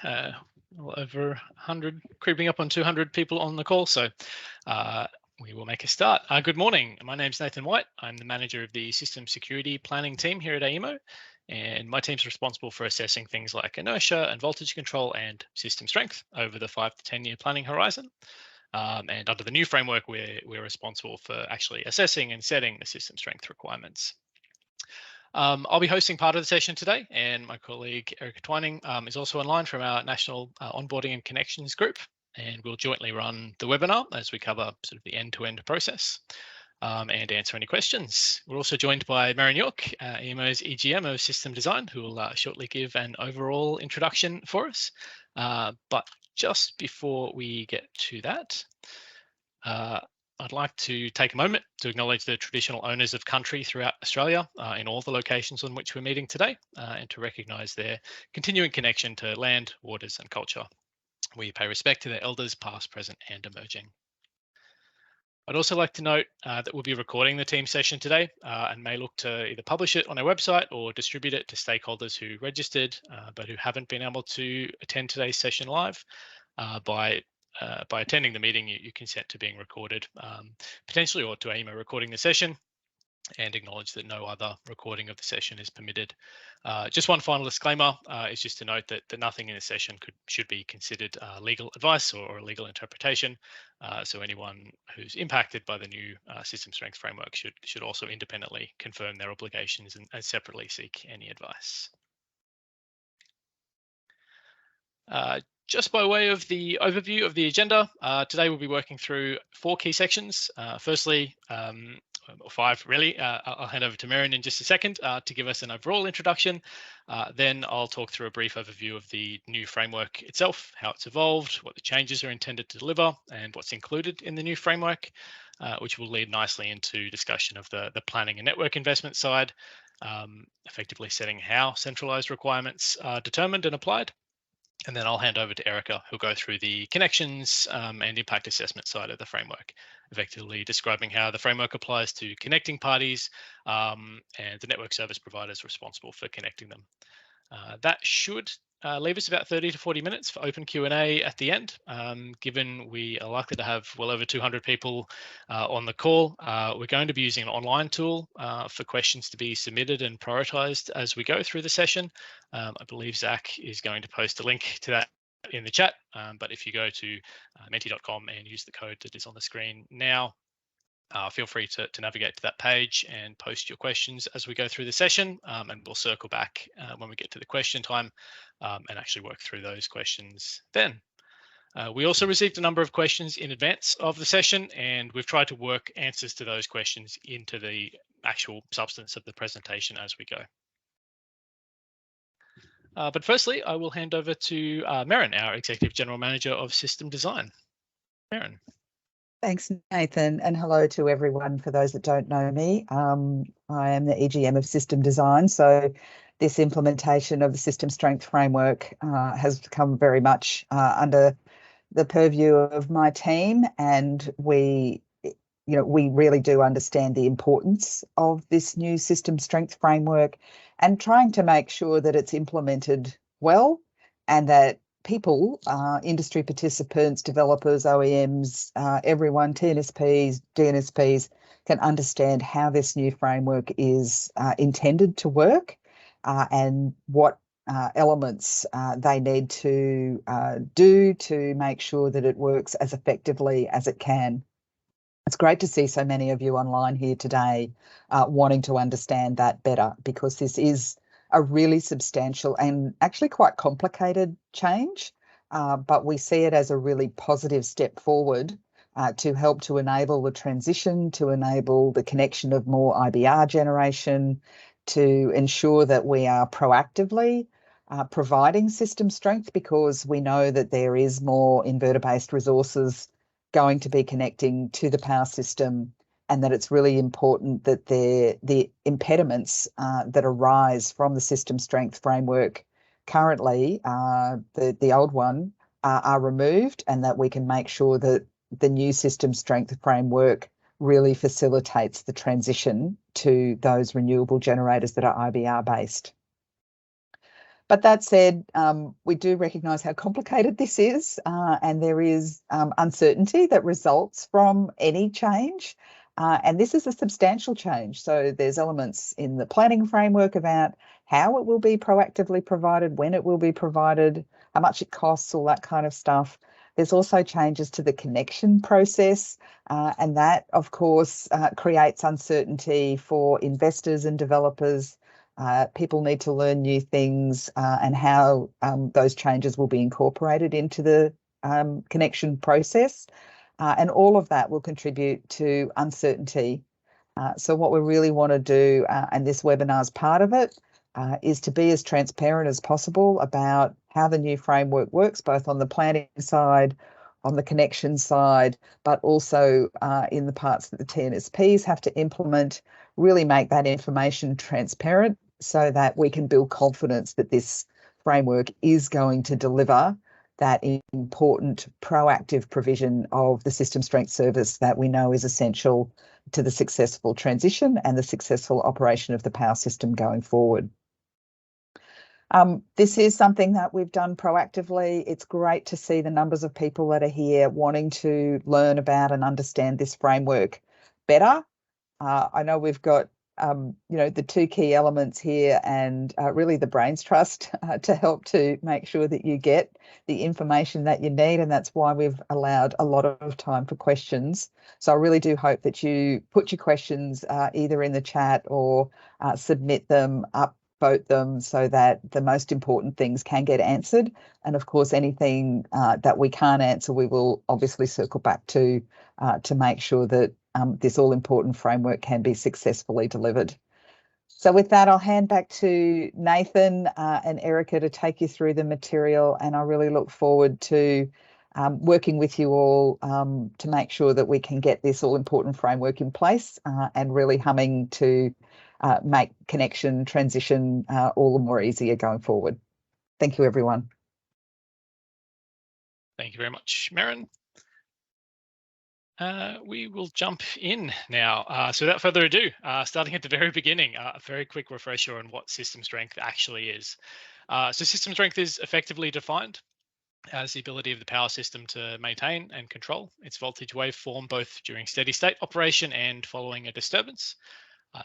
Over 100, creeping up on 200 people on the call, so we will make a start. Good morning, my name's Nathan White. I'm the manager of the System Security Planning team here at AEMO, and my team's responsible for assessing things like inertia and voltage control and system strength over the 5 to 10 year planning horizon. And under the new framework, we're responsible for actually assessing and setting the system strength requirements. I'll be hosting part of the session today, and my colleague Erica Twining is also online from our National Onboarding and Connections group, and we'll jointly run the webinar as we cover sort of the end-to-end process and answer any questions. We're also joined by Marion York, AEMO's EGM of System Design, who will shortly give an overall introduction for us. But just before we get to that, I'd like to take a moment to acknowledge the traditional owners of country throughout Australia in all the locations on which we're meeting today, and to recognise their continuing connection to land, waters and culture. We pay respect to their elders past, present and emerging. I'd also like to note that we'll be recording the team session today and may look to either publish it on our website or distribute it to stakeholders who registered but who haven't been able to attend today's session live. By attending the meeting, you consent to being recorded, potentially, or to AEMO recording the session, and acknowledge that no other recording of the session is permitted. Just one final disclaimer is just to note that nothing in the session should be considered legal advice or legal interpretation. So anyone who's impacted by the new system strength framework should also independently confirm their obligations and separately seek any advice. Just by way of the overview of the agenda, today we'll be working through 4 key sections. Firstly, or 5 really, I'll hand over to Marion in just a second to give us an overall introduction. Then I'll talk through a brief overview of the new framework itself, how it's evolved, what the changes are intended to deliver, and what's included in the new framework, which will lead nicely into discussion of the planning and network investment side, effectively setting how centralized requirements are determined and applied. And then I'll hand over to Erica, who'll go through the connections and impact assessment side of the framework, effectively describing how the framework applies to connecting parties and the network service providers responsible for connecting them. That should leave us about 30 to 40 minutes for open Q&A at the end. Given we are likely to have well over 200 people on the call, we're going to be using an online tool for questions to be submitted and prioritized as we go through the session. I believe Zach is going to post a link to that in the chat, but if you go to menti.com and use the code that is on the screen now, feel free to navigate to that page and post your questions as we go through the session, and we'll circle back when we get to the question time and actually work through those questions then. We also received a number of questions in advance of the session, and we've tried to work answers to those questions into the actual substance of the presentation as we go. But firstly, I will hand over to Marion, our Executive General Manager of System Design. Marion. Thanks, Nathan, and hello to everyone. For those that don't know me, I am the EGM of System Design. So this implementation of the System Strength Framework has come very much under the purview of my team, and we really do understand the importance of this new System Strength Framework and trying to make sure that it's implemented well and that people, industry participants, developers, OEMs, everyone, TNSPs, DNSPs, can understand how this new framework is intended to work and what elements they need to do to make sure that it works as effectively as it can. It's great to see so many of you online here today wanting to understand that better, because this is a really substantial and actually quite complicated change, but we see it as a really positive step forward to help to enable the transition, to enable the connection of more IBR generation, to ensure that we are proactively providing system strength, because we know that there is more inverter-based resources going to be connecting to the power system, and that it's really important that the impediments that arise from the system strength framework currently, the old one, are removed, and that we can make sure that the new system strength framework really facilitates the transition to those renewable generators that are IBR based. But that said, we do recognise how complicated this is, and there is uncertainty that results from any change. And this is a substantial change. So there's elements in the planning framework about how it will be proactively provided, when it will be provided, how much it costs, all that kind of stuff. There's also changes to the connection process, and that, of course, creates uncertainty for investors and developers. People need to learn new things and how those changes will be incorporated into the connection process. And all of that will contribute to uncertainty. So what we really want to do, and this webinar is part of it, is to be as transparent as possible about how the new framework works, both on the planning side, on the connection side, but also in the parts that the TNSPs have to implement, really make that information transparent so that we can build confidence that this framework is going to deliver that important proactive provision of the system strength service that we know is essential to the successful transition and the successful operation of the power system going forward. This is something that we've done proactively. It's great to see the numbers of people that are here wanting to learn about and understand this framework better. I know we've got the two key elements here and really the Brains Trust to help to make sure that you get the information that you need, and that's why we've allowed a lot of time for questions. So I really do hope that you put your questions either in the chat or submit them, upvote them so that the most important things can get answered. And of course, anything that we can't answer, we will obviously circle back to make sure that this all-important framework can be successfully delivered. So with that, I'll hand back to Nathan and Erica to take you through the material, and I really look forward to working with you all to make sure that we can get this all-important framework in place and really humming to make connection transition all the more easier going forward. Thank you, everyone. Thank you very much, Merryn. We will jump in now. So without further ado, starting at the very beginning, a very quick refresher on what system strength actually is. So system strength is effectively defined as the ability of the power system to maintain and control its voltage waveform both during steady state operation and following a disturbance.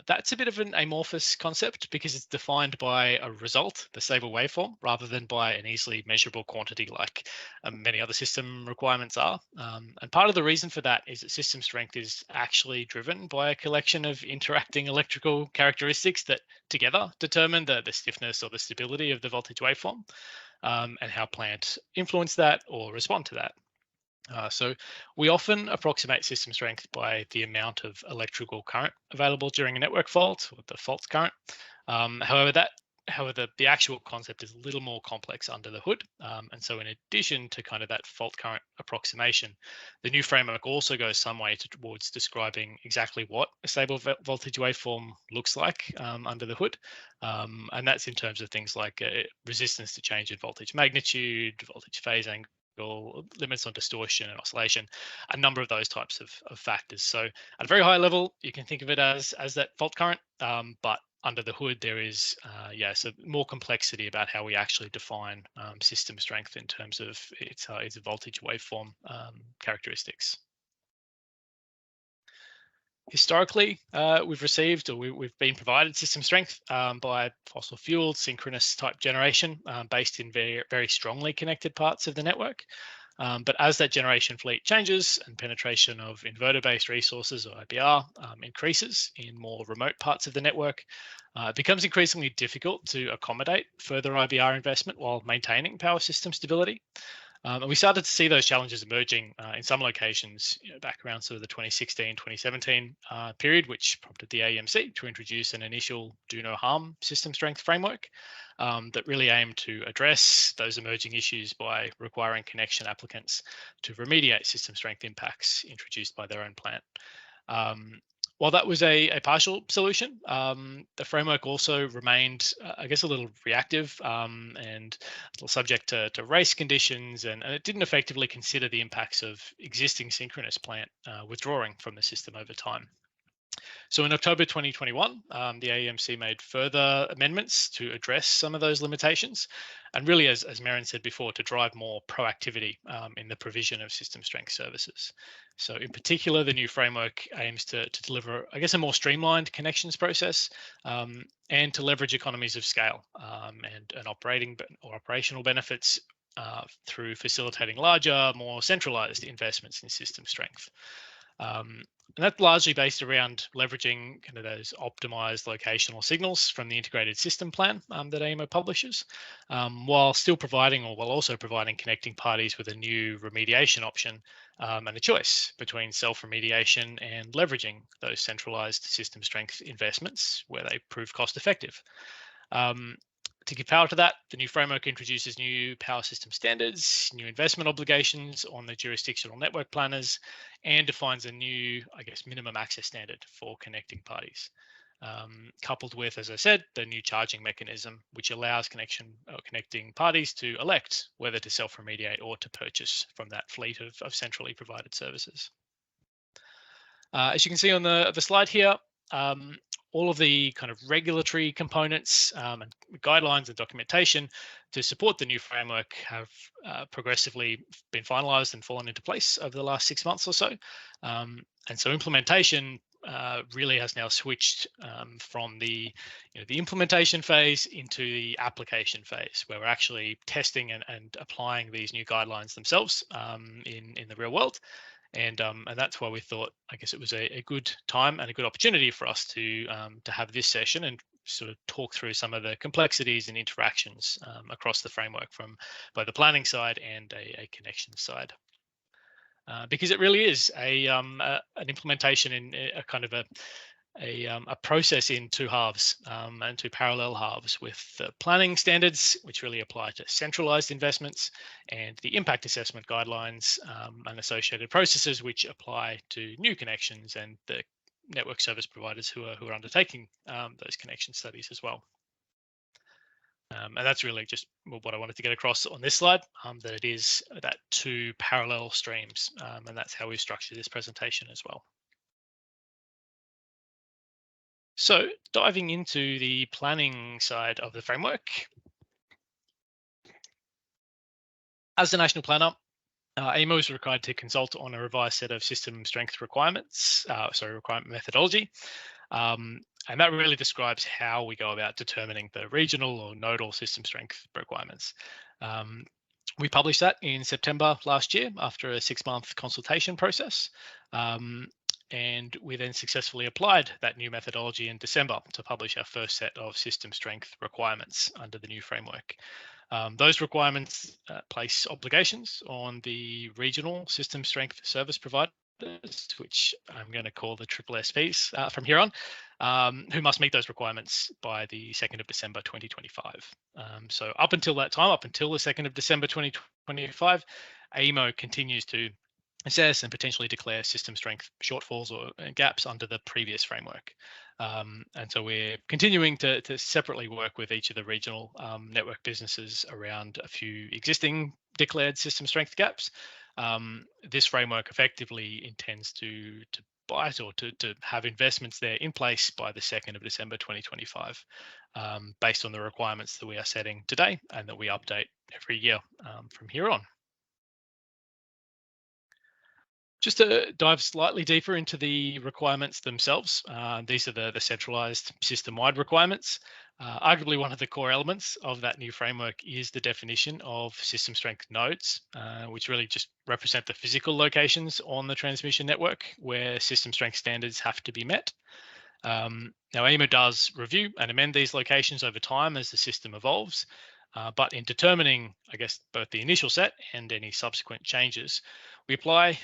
That's a bit of an amorphous concept because it's defined by a result, the stable waveform, rather than by an easily measurable quantity like many other system requirements are. And part of the reason for that is that system strength is actually driven by a collection of interacting electrical characteristics that together determine the stiffness or the stability of the voltage waveform and how plants influence that or respond to that. So we often approximate system strength by the amount of electrical current available during a network fault, or the fault current. However, the actual concept is a little more complex under the hood. And so in addition to kind of that fault current approximation, the new framework also goes some way towards describing exactly what a stable voltage waveform looks like under the hood. And that's in terms of things like resistance to change in voltage magnitude, voltage phase angle, limits on distortion and oscillation, a number of those types of factors. So at a very high level, you can think of it as that fault current, but under the hood, there is so more complexity about how we actually define system strength in terms of its voltage waveform characteristics. Historically, we've received or we've been provided system strength by fossil fueled synchronous type generation based in very strongly connected parts of the network. But as that generation fleet changes and penetration of inverter-based resources or IBR increases in more remote parts of the network, it becomes increasingly difficult to accommodate further IBR investment while maintaining power system stability. And we started to see those challenges emerging in some locations back around sort of the 2016, 2017 period, which prompted the AEMC to introduce an initial do no harm system strength framework that really aimed to address those emerging issues by requiring connection applicants to remediate system strength impacts introduced by their own plant. While that was a partial solution, the framework also remained, I guess, a little reactive and a little subject to race conditions, and it didn't effectively consider the impacts of existing synchronous plant withdrawing from the system over time. So in October 2021, the AEMC made further amendments to address some of those limitations, and really, as Merryn said before, to drive more proactivity in the provision of system strength services. So in particular, the new framework aims to deliver, I guess, a more streamlined connections process and to leverage economies of scale and operational benefits through facilitating larger, more centralized investments in system strength. And that's largely based around leveraging kind of those optimized locational signals from the integrated system plan that AEMO publishes, while also providing connecting parties with a new remediation option and a choice between self-remediation and leveraging those centralized system strength investments where they prove cost effective. To give power to that, the new framework introduces new power system standards, new investment obligations on the jurisdictional network planners, and defines a new, I guess, minimum access standard for connecting parties. Coupled with, as I said, the new charging mechanism, which allows connecting parties to elect whether to self-remediate or to purchase from that fleet of centrally provided services. As you can see on the slide here, all of the kind of regulatory components and guidelines and documentation to support the new framework have progressively been finalized and fallen into place over the last 6 months or so. And so implementation really has now switched from the implementation phase into the application phase, where we're actually testing and applying these new guidelines themselves in the real world. And that's why we thought, I guess it was a good time and a good opportunity for us to have this session and sort of talk through some of the complexities and interactions across the framework from both the planning side and a connection side. Because it really is an implementation in a kind of a process in two halves and two parallel halves, with the planning standards, which really apply to centralized investments, and the impact assessment guidelines and associated processes, which apply to new connections and the network service providers who are undertaking those connection studies as well. And that's really just what I wanted to get across on this slide, that it is that two parallel streams, and that's how we structured this presentation as well. So diving into the planning side of the framework, as the national planner, AEMO is required to consult on a revised set of system strength requirement methodology. And that really describes how we go about determining the regional or nodal system strength requirements. We published that in September last year after a 6-month consultation process. And we then successfully applied that new methodology in December to publish our first set of system strength requirements under the new framework. Those requirements place obligations on the regional system strength service providers, which I'm going to call the SSSPs from here on, who must meet those requirements by the 2nd of December 2025. So up until that time, up until the 2nd of December 2025, AEMO continues to assess and potentially declare system strength shortfalls or gaps under the previous framework. And so we're continuing to separately work with each of the regional network businesses around a few existing declared system strength gaps. This framework effectively intends to bite or to have investments there in place by the 2nd of December 2025, based on the requirements that we are setting today and that we update every year from here on. Just to dive slightly deeper into the requirements themselves, these are the centralized system-wide requirements. Arguably one of the core elements of that new framework is the definition of system strength nodes, which really just represent the physical locations on the transmission network where system strength standards have to be met. Now, AEMO does review and amend these locations over time as the system evolves, but in determining, I guess, both the initial set and any subsequent changes, we apply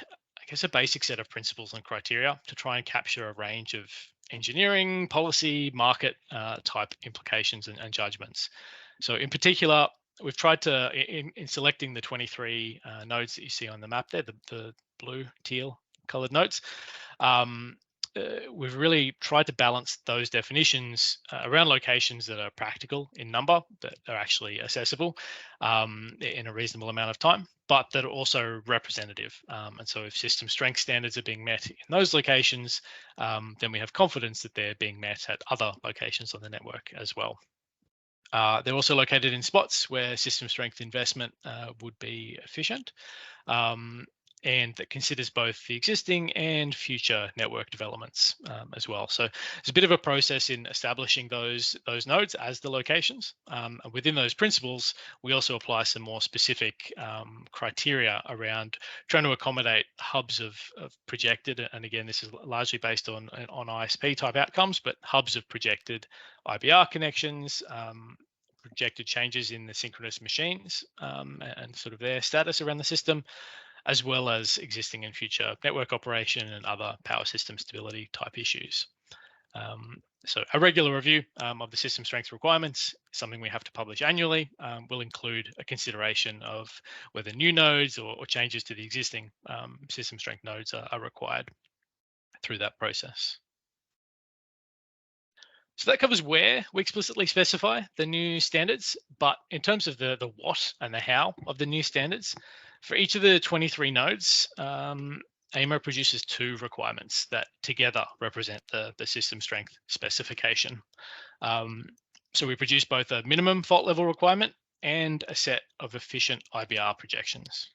a basic set of principles and criteria to try and capture a range of engineering, policy, market type implications and judgments. So in particular, we've tried to, in selecting the 23 nodes that you see on the map there, the blue, teal colored nodes, we've really tried to balance those definitions around locations that are practical in number, that are actually accessible in a reasonable amount of time, but that are also representative. And so if system strength standards are being met in those locations, then we have confidence that they're being met at other locations on the network as well. They're also located in spots where system strength investment would be efficient, and that considers both the existing and future network developments as well. So there's a bit of a process in establishing those nodes as the locations. And within those principles, we also apply some more specific criteria around trying to accommodate hubs of projected, and again, this is largely based on ISP type outcomes, but hubs of projected IBR connections, projected changes in the synchronous machines and sort of their status around the system, as well as existing and future network operation and other power system stability type issues. So a regular review of the system strength requirements, something we have to publish annually, will include a consideration of whether new nodes or changes to the existing system strength nodes are required through that process. So that covers where we explicitly specify the new standards, but in terms of the what and the how of the new standards, for each of the 23 nodes, AEMO produces 2 requirements that together represent the system strength specification. So we produce both a minimum fault level requirement and a set of efficient IBR projections.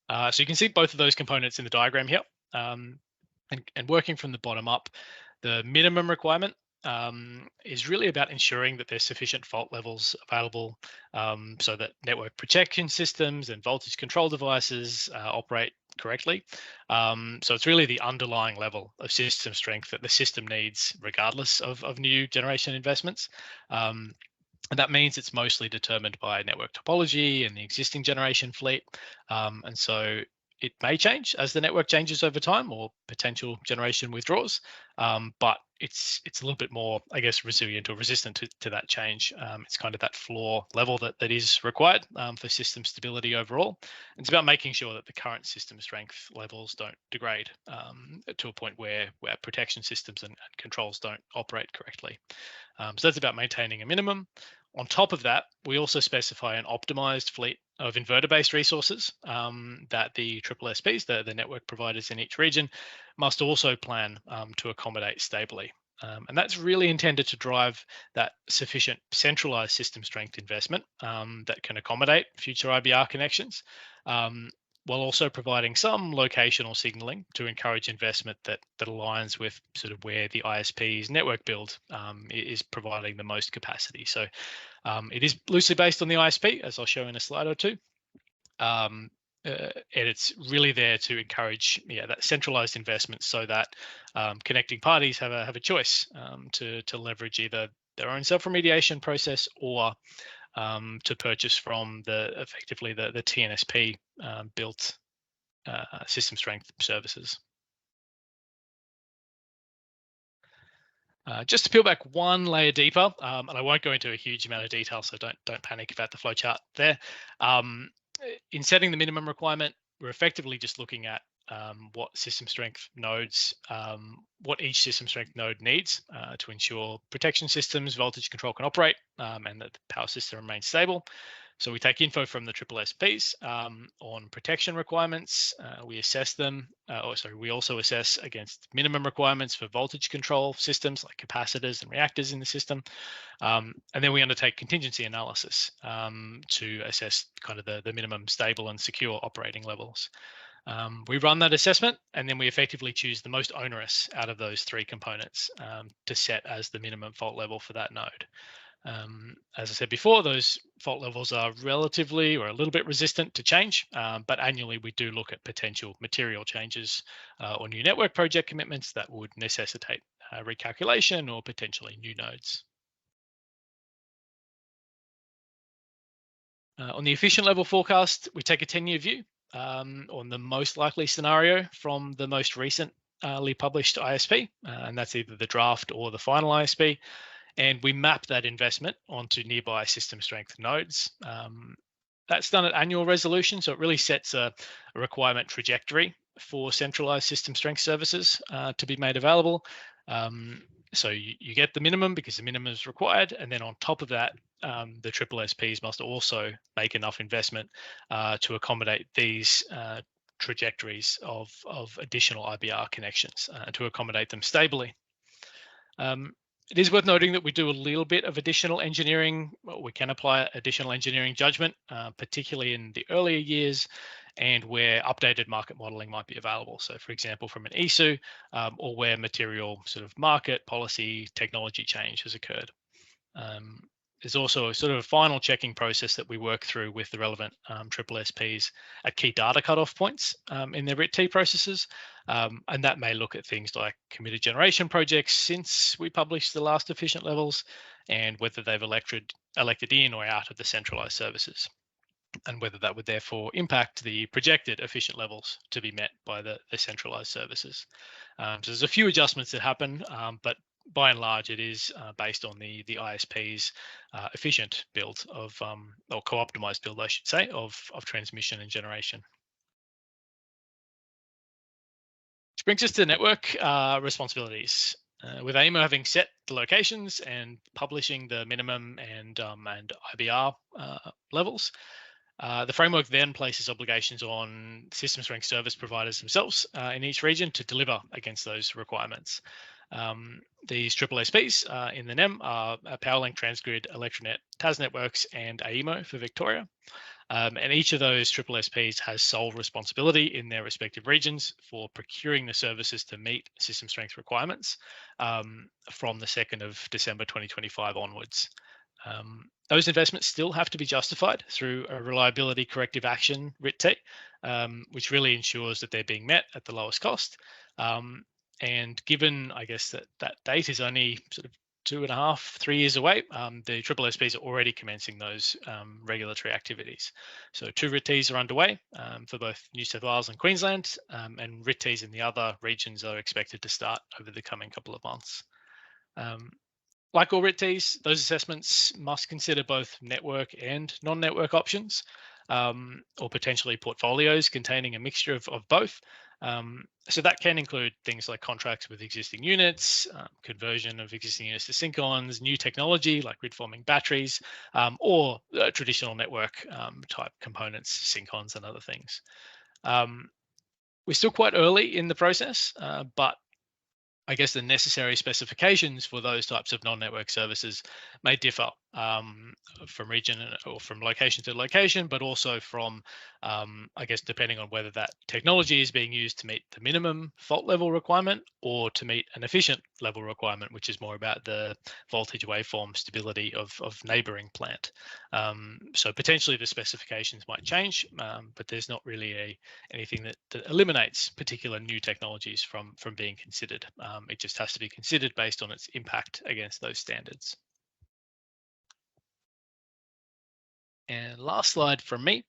So you can see both of those components in the diagram here. And working from the bottom up, the minimum requirement is really about ensuring that there's sufficient fault levels available so that network protection systems and voltage control devices operate correctly. So it's really the underlying level of system strength that the system needs regardless of new generation investments. And that means it's mostly determined by network topology and the existing generation fleet. And so it may change as the network changes over time or potential generation withdraws, but it's a little bit more, I guess, resilient or resistant to that change. It's kind of that floor level that is required for system stability overall. It's about making sure that the current system strength levels don't degrade to a point where protection systems and controls don't operate correctly. So that's about maintaining a minimum. On top of that, we also specify an optimized fleet of inverter-based resources that the SSSPs, the network providers in each region, must also plan to accommodate stably. And that's really intended to drive that sufficient centralized system strength investment that can accommodate future IBR connections, while also providing some locational signaling to encourage investment that aligns with sort of where the ISP's network build is providing the most capacity. So it is loosely based on the ISP, as I'll show in a slide or two. And it's really there to encourage that centralized investment so that connecting parties have a choice to leverage either their own self-remediation process or to purchase from effectively the TNSP built system strength services. Just to peel back one layer deeper, and I won't go into a huge amount of detail, so don't panic about the flowchart there. In setting the minimum requirement, we're effectively just looking at what system strength nodes, what each system strength node needs to ensure protection systems, voltage control can operate, and that the power system remains stable. So we take info from the SSSPs on protection requirements. We assess them, we also assess against minimum requirements for voltage control systems like capacitors and reactors in the system. And then we undertake contingency analysis to assess kind of the minimum stable and secure operating levels. We run that assessment, and then we effectively choose the most onerous out of those 3 components to set as the minimum fault level for that node. As I said before, those fault levels are relatively or a little bit resistant to change, but annually we do look at potential material changes or new network project commitments that would necessitate recalculation or potentially new nodes. On the efficient level forecast, we take a 10-year view on the most likely scenario from the most recently published ISP, and that's either the draft or the final ISP. And we map that investment onto nearby system strength nodes. That's done at annual resolution, so it really sets a requirement trajectory for centralized system strength services to be made available. So you get the minimum because the minimum is required, and then on top of that, the SSSPs must also make enough investment to accommodate these trajectories of additional IBR connections to accommodate them stably. It is worth noting that we do a little bit of additional engineering. We can apply additional engineering judgment, particularly in the earlier years and where updated market modeling might be available. So for example, from an ESU or where material sort of market policy technology change has occurred. There's also a sort of a final checking process that we work through with the relevant SSSPs at key data cutoff points in their RIT-T processes. And that may look at things like committed generation projects since we published the last efficient levels and whether they've elected in or out of the centralized services, and whether that would therefore impact the projected efficient levels to be met by the centralized services. So there's a few adjustments that happen, but by and large, it is based on the ISP's efficient build of, or co-optimized build, I should say, of transmission and generation. Which brings us to network responsibilities. With AEMO having set the locations and publishing the minimum and IBR levels, the framework then places obligations on system strength service providers themselves in each region to deliver against those requirements. These SSSPs in the NEM are Powerlink, Transgrid, Electronet, TasNetworks, and AEMO for Victoria. And each of those SSSPs has sole responsibility in their respective regions for procuring the services to meet system strength requirements from the 2nd of December 2025 onwards. Those investments still have to be justified through a reliability corrective action RIT-T, which really ensures that they're being met at the lowest cost. And given, I guess, that date is only sort of 2.5, 3 years away, the SSSPs are already commencing those regulatory activities. So 2 RIT-Ts are underway for both New South Wales and Queensland, and RIT-Ts in the other regions are expected to start over the coming couple of months. Like all RIT-Ts, those assessments must consider both network and non-network options, or potentially portfolios containing a mixture of both. So that can include things like contracts with existing units, conversion of existing units to sync-ons, new technology like grid-forming batteries, or traditional network type components, sync-ons and other things. We're still quite early in the process, but I guess the necessary specifications for those types of non-network services may differ from region or from location to location, but also from, I guess, depending on whether that technology is being used to meet the minimum fault level requirement or to meet an efficient level requirement, which is more about the voltage waveform stability of neighboring plant. So potentially the specifications might change, but there's not really anything that eliminates particular new technologies from being considered. It just has to be considered based on its impact against those standards. And last slide from me.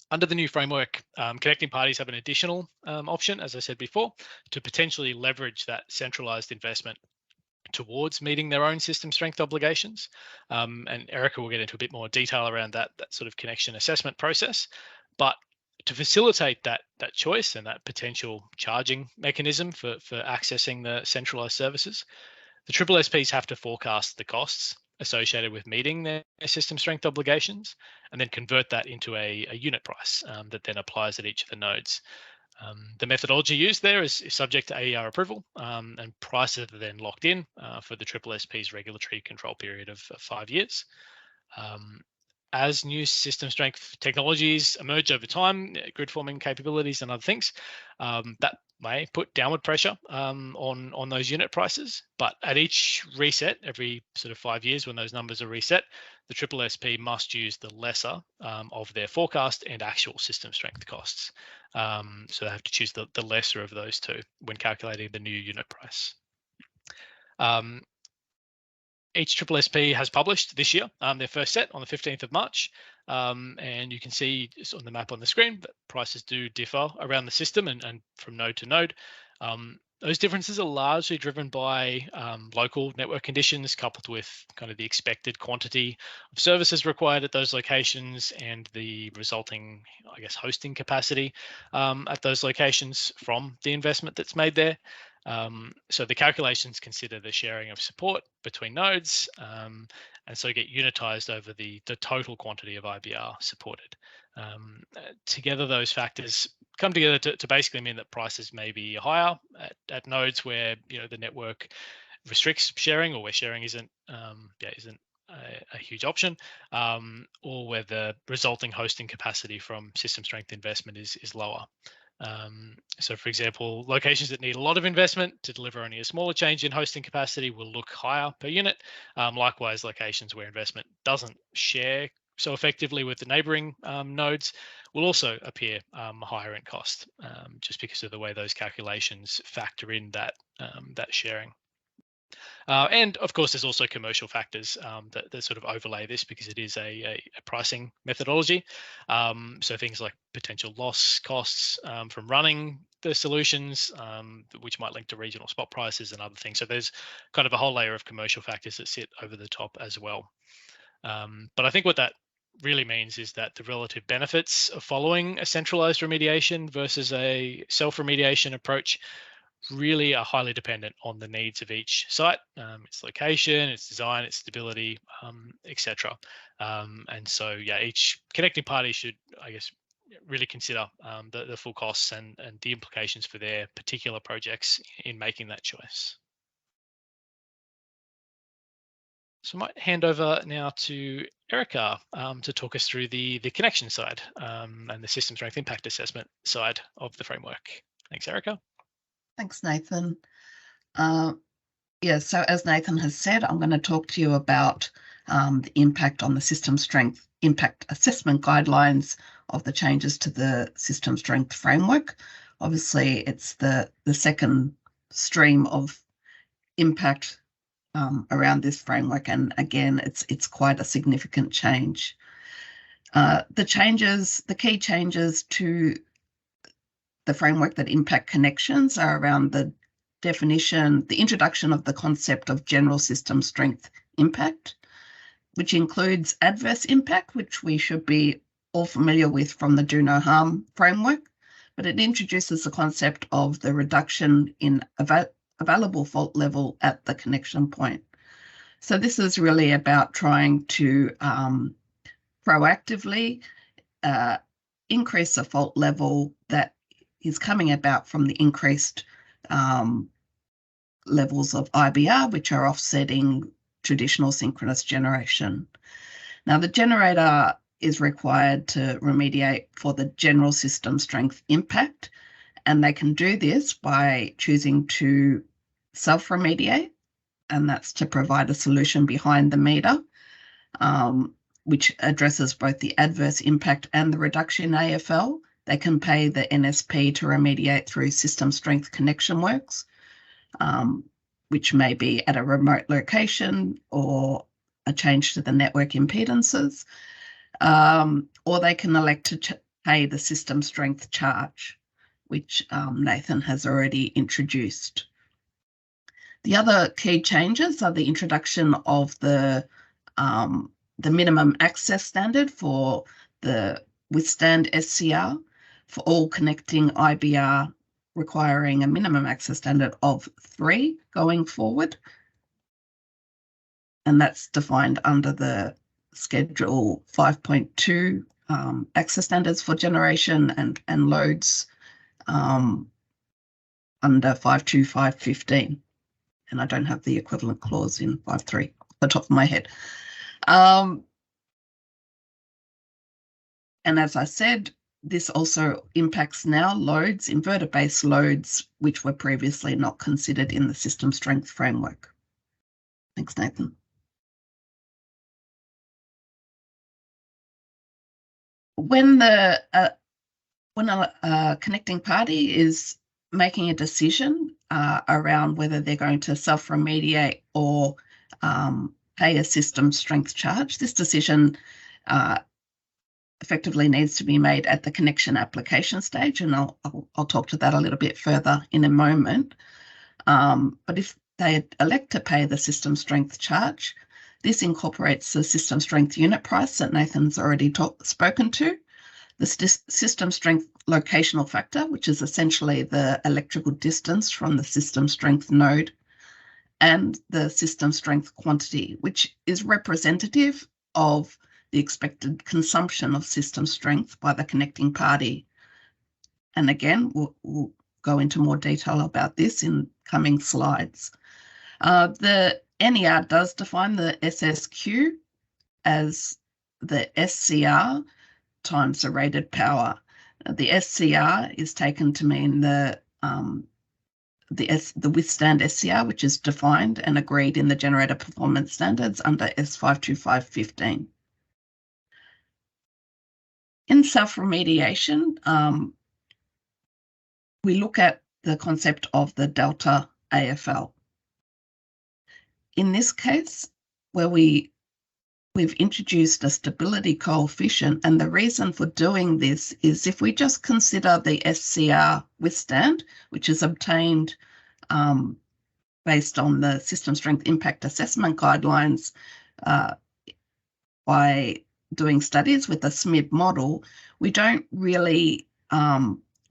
Under the new framework, connecting parties have an additional option, as I said before, to potentially leverage that centralized investment towards meeting their own system strength obligations. And Erica will get into a bit more detail around that sort of connection assessment process. But to facilitate that choice and that potential charging mechanism for accessing the centralized services, the SSSPs have to forecast the costs associated with meeting their system strength obligations and then convert that into a unit price that then applies at each of the nodes. The methodology used there is subject to AER approval, and prices are then locked in for the SSSP's regulatory control period of 5 years. As new system strength technologies emerge over time, grid forming capabilities and other things, that may put downward pressure on those unit prices. But at each reset, every sort of 5 years when those numbers are reset, the SSSP must use the lesser of their forecast and actual system strength costs. So they have to choose the lesser of those two when calculating the new unit price. Each SSSP has published this year their first set on the 15th of March. And you can see on the map on the screen that prices do differ around the system and from node to node. Those differences are largely driven by local network conditions coupled with kind of the expected quantity of services required at those locations and the resulting, I guess, hosting capacity at those locations from the investment that's made there. So the calculations consider the sharing of support between nodes and so get unitized over the total quantity of IBR supported. Together, those factors come together to basically mean that prices may be higher at nodes where the network restricts sharing or where sharing isn't a huge option, or where the resulting hosting capacity from system strength investment is lower. So for example, locations that need a lot of investment to deliver only a smaller change in hosting capacity will look higher per unit. Likewise, locations where investment doesn't share so effectively with the neighboring nodes will also appear higher in cost, just because of the way those calculations factor in that sharing. And of course, there's also commercial factors that sort of overlay this because it is a pricing methodology. So things like potential loss costs from running the solutions, which might link to regional spot prices and other things. So there's kind of a whole layer of commercial factors that sit over the top as well. But I think what that really means is that the relative benefits of following a centralized remediation versus a self-remediation approach really are highly dependent on the needs of each site, its location, its design, its stability, etc. And so, each connecting party should, I guess, really consider the full costs and the implications for their particular projects in making that choice. So I might hand over now to Erica to talk us through the connection side and the system strength impact assessment side of the framework. Thanks, Erica. Thanks, Nathan. So as Nathan has said, I'm going to talk to you about the impact on the system strength impact assessment guidelines of the changes to the system strength framework. Obviously, it's the second stream of impact around this framework, and again, it's quite a significant change. The key changes to the framework that impact connections are around the introduction of the concept of general system strength impact, which includes adverse impact, which we should be all familiar with from the Do No Harm framework, but it introduces the concept of the reduction in available fault level at the connection point. So this is really about trying to proactively increase the fault level that is coming about from the increased levels of IBR, which are offsetting traditional synchronous generation. Now, the generator is required to remediate for the general system strength impact, and they can do this by choosing to self-remediate, and that's to provide a solution behind the meter, which addresses both the adverse impact and the reduction in AFL. They can pay the NSP to remediate through system strength connection works, which may be at a remote location or a change to the network impedances, or they can elect to pay the system strength charge, which Nathan has already introduced. The other key changes are the introduction of the minimum access standard for the withstand SCR for all connecting IBR, requiring a minimum access standard of 3 going forward. And that's defined under the Schedule 5.2 access standards for generation and loads under 52515. And I don't have the equivalent clause in 5.3 off the top of my head. And as I said, this also impacts now loads, inverter-based loads, which were previously not considered in the system strength framework. Thanks, Nathan. When a connecting party is making a decision around whether they're going to self-remediate or pay a system strength charge, this decision effectively needs to be made at the connection application stage, and I'll talk to that a little bit further in a moment. But if they elect to pay the system strength charge, this incorporates the system strength unit price that Nathan's already spoken to, the system strength locational factor, which is essentially the electrical distance from the system strength node, and the system strength quantity, which is representative of the expected consumption of system strength by the connecting party. And again, we'll go into more detail about this in coming slides. The NER does define the SSQ as the SCR times the rated power. The SCR is taken to mean the withstand SCR, which is defined and agreed in the generator performance standards under S52515. In self-remediation, we look at the concept of the delta AFL. In this case, where we've introduced a stability coefficient, and the reason for doing this is if we just consider the SCR withstand, which is obtained based on the system strength impact assessment guidelines by doing studies with a SMIB model, we don't really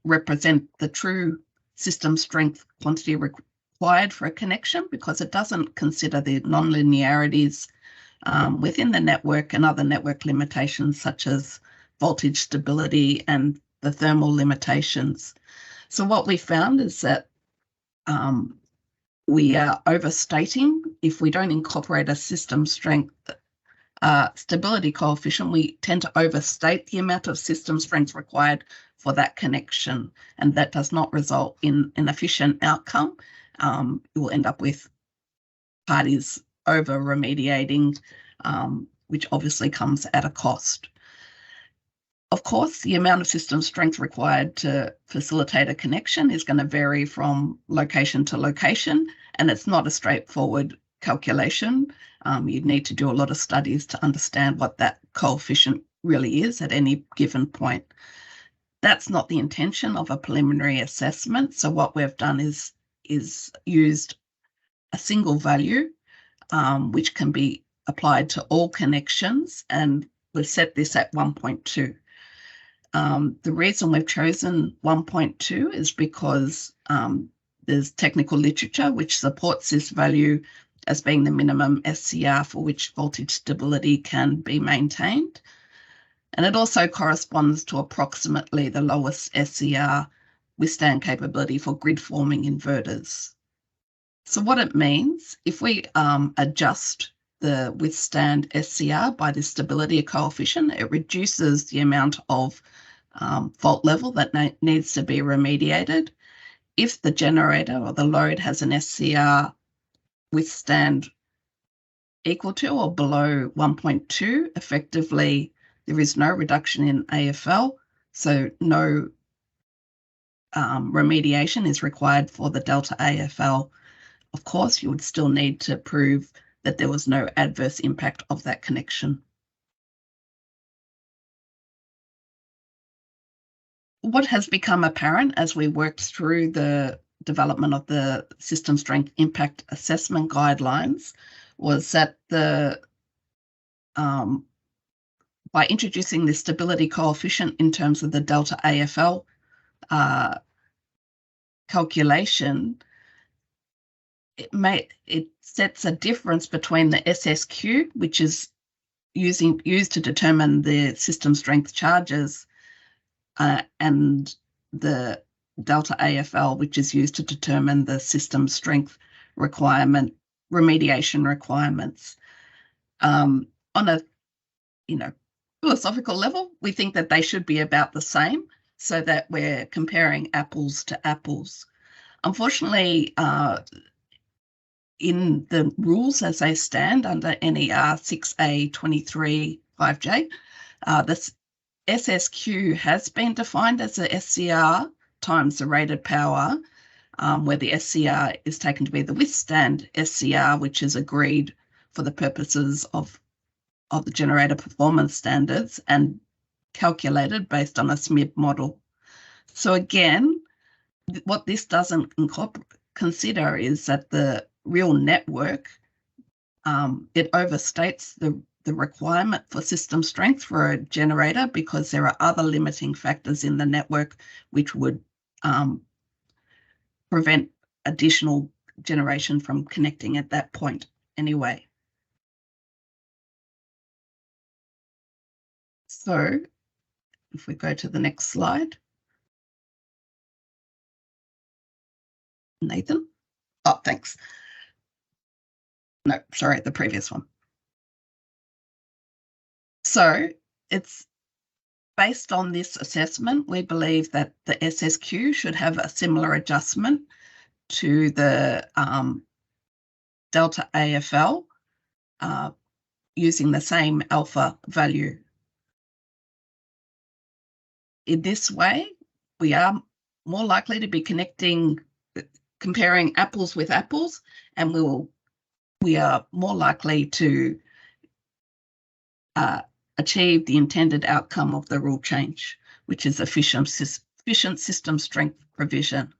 represent the true system strength quantity required for a connection, because it doesn't consider the nonlinearities within the network and other network limitations such as voltage stability and the thermal limitations. So what we found is that we are overstating. If we don't incorporate a system strength stability coefficient, we tend to overstate the amount of system strength required for that connection, and that does not result in an efficient outcome. You will end up with parties over remediating, which obviously comes at a cost. Of course, the amount of system strength required to facilitate a connection is going to vary from location to location, and it's not a straightforward calculation. You'd need to do a lot of studies to understand what that coefficient really is at any given point. That's not the intention of a preliminary assessment. So what we've done is used a single value, which can be applied to all connections, and we've set this at 1.2. The reason we've chosen 1.2 is because there's technical literature which supports this value as being the minimum SCR for which voltage stability can be maintained. And it also corresponds to approximately the lowest SCR withstand capability for grid forming inverters. So what it means, if we adjust the withstand SCR by the stability coefficient, it reduces the amount of fault level that needs to be remediated. If the generator or the load has an SCR withstand equal to or below 1.2, effectively there is no reduction in AFL, so no remediation is required for the delta AFL. Of course, you would still need to prove that there was no adverse impact of that connection. What has become apparent as we worked through the development of the system strength impact assessment guidelines was that by introducing the stability coefficient in terms of the delta AFL calculation, it sets a difference between the SSQ, which is used to determine the system strength charges, and the delta AFL, which is used to determine the system strength remediation requirements. On a philosophical level, we think that they should be about the same, so that we're comparing apples to apples. Unfortunately, in the rules as they stand under NER 6A23 5J, this SSQ has been defined as the SCR times the rated power, where the SCR is taken to be the withstand SCR, which is agreed for the purposes of the generator performance standards, and calculated based on a SMIB model. So again, what this doesn't consider is that the real network, it overstates the requirement for system strength for a generator because there are other limiting factors in the network which would prevent additional generation from connecting at that point anyway. So if we go to the next slide. Nathan? Oh, thanks. No, sorry, the previous one. So it's based on this assessment, we believe that the SSQ should have a similar adjustment to the delta AFL using the same alpha value. In this way, we are more likely to be comparing apples with apples, and we are more likely to achieve the intended outcome of the rule change, which is efficient system strength provision.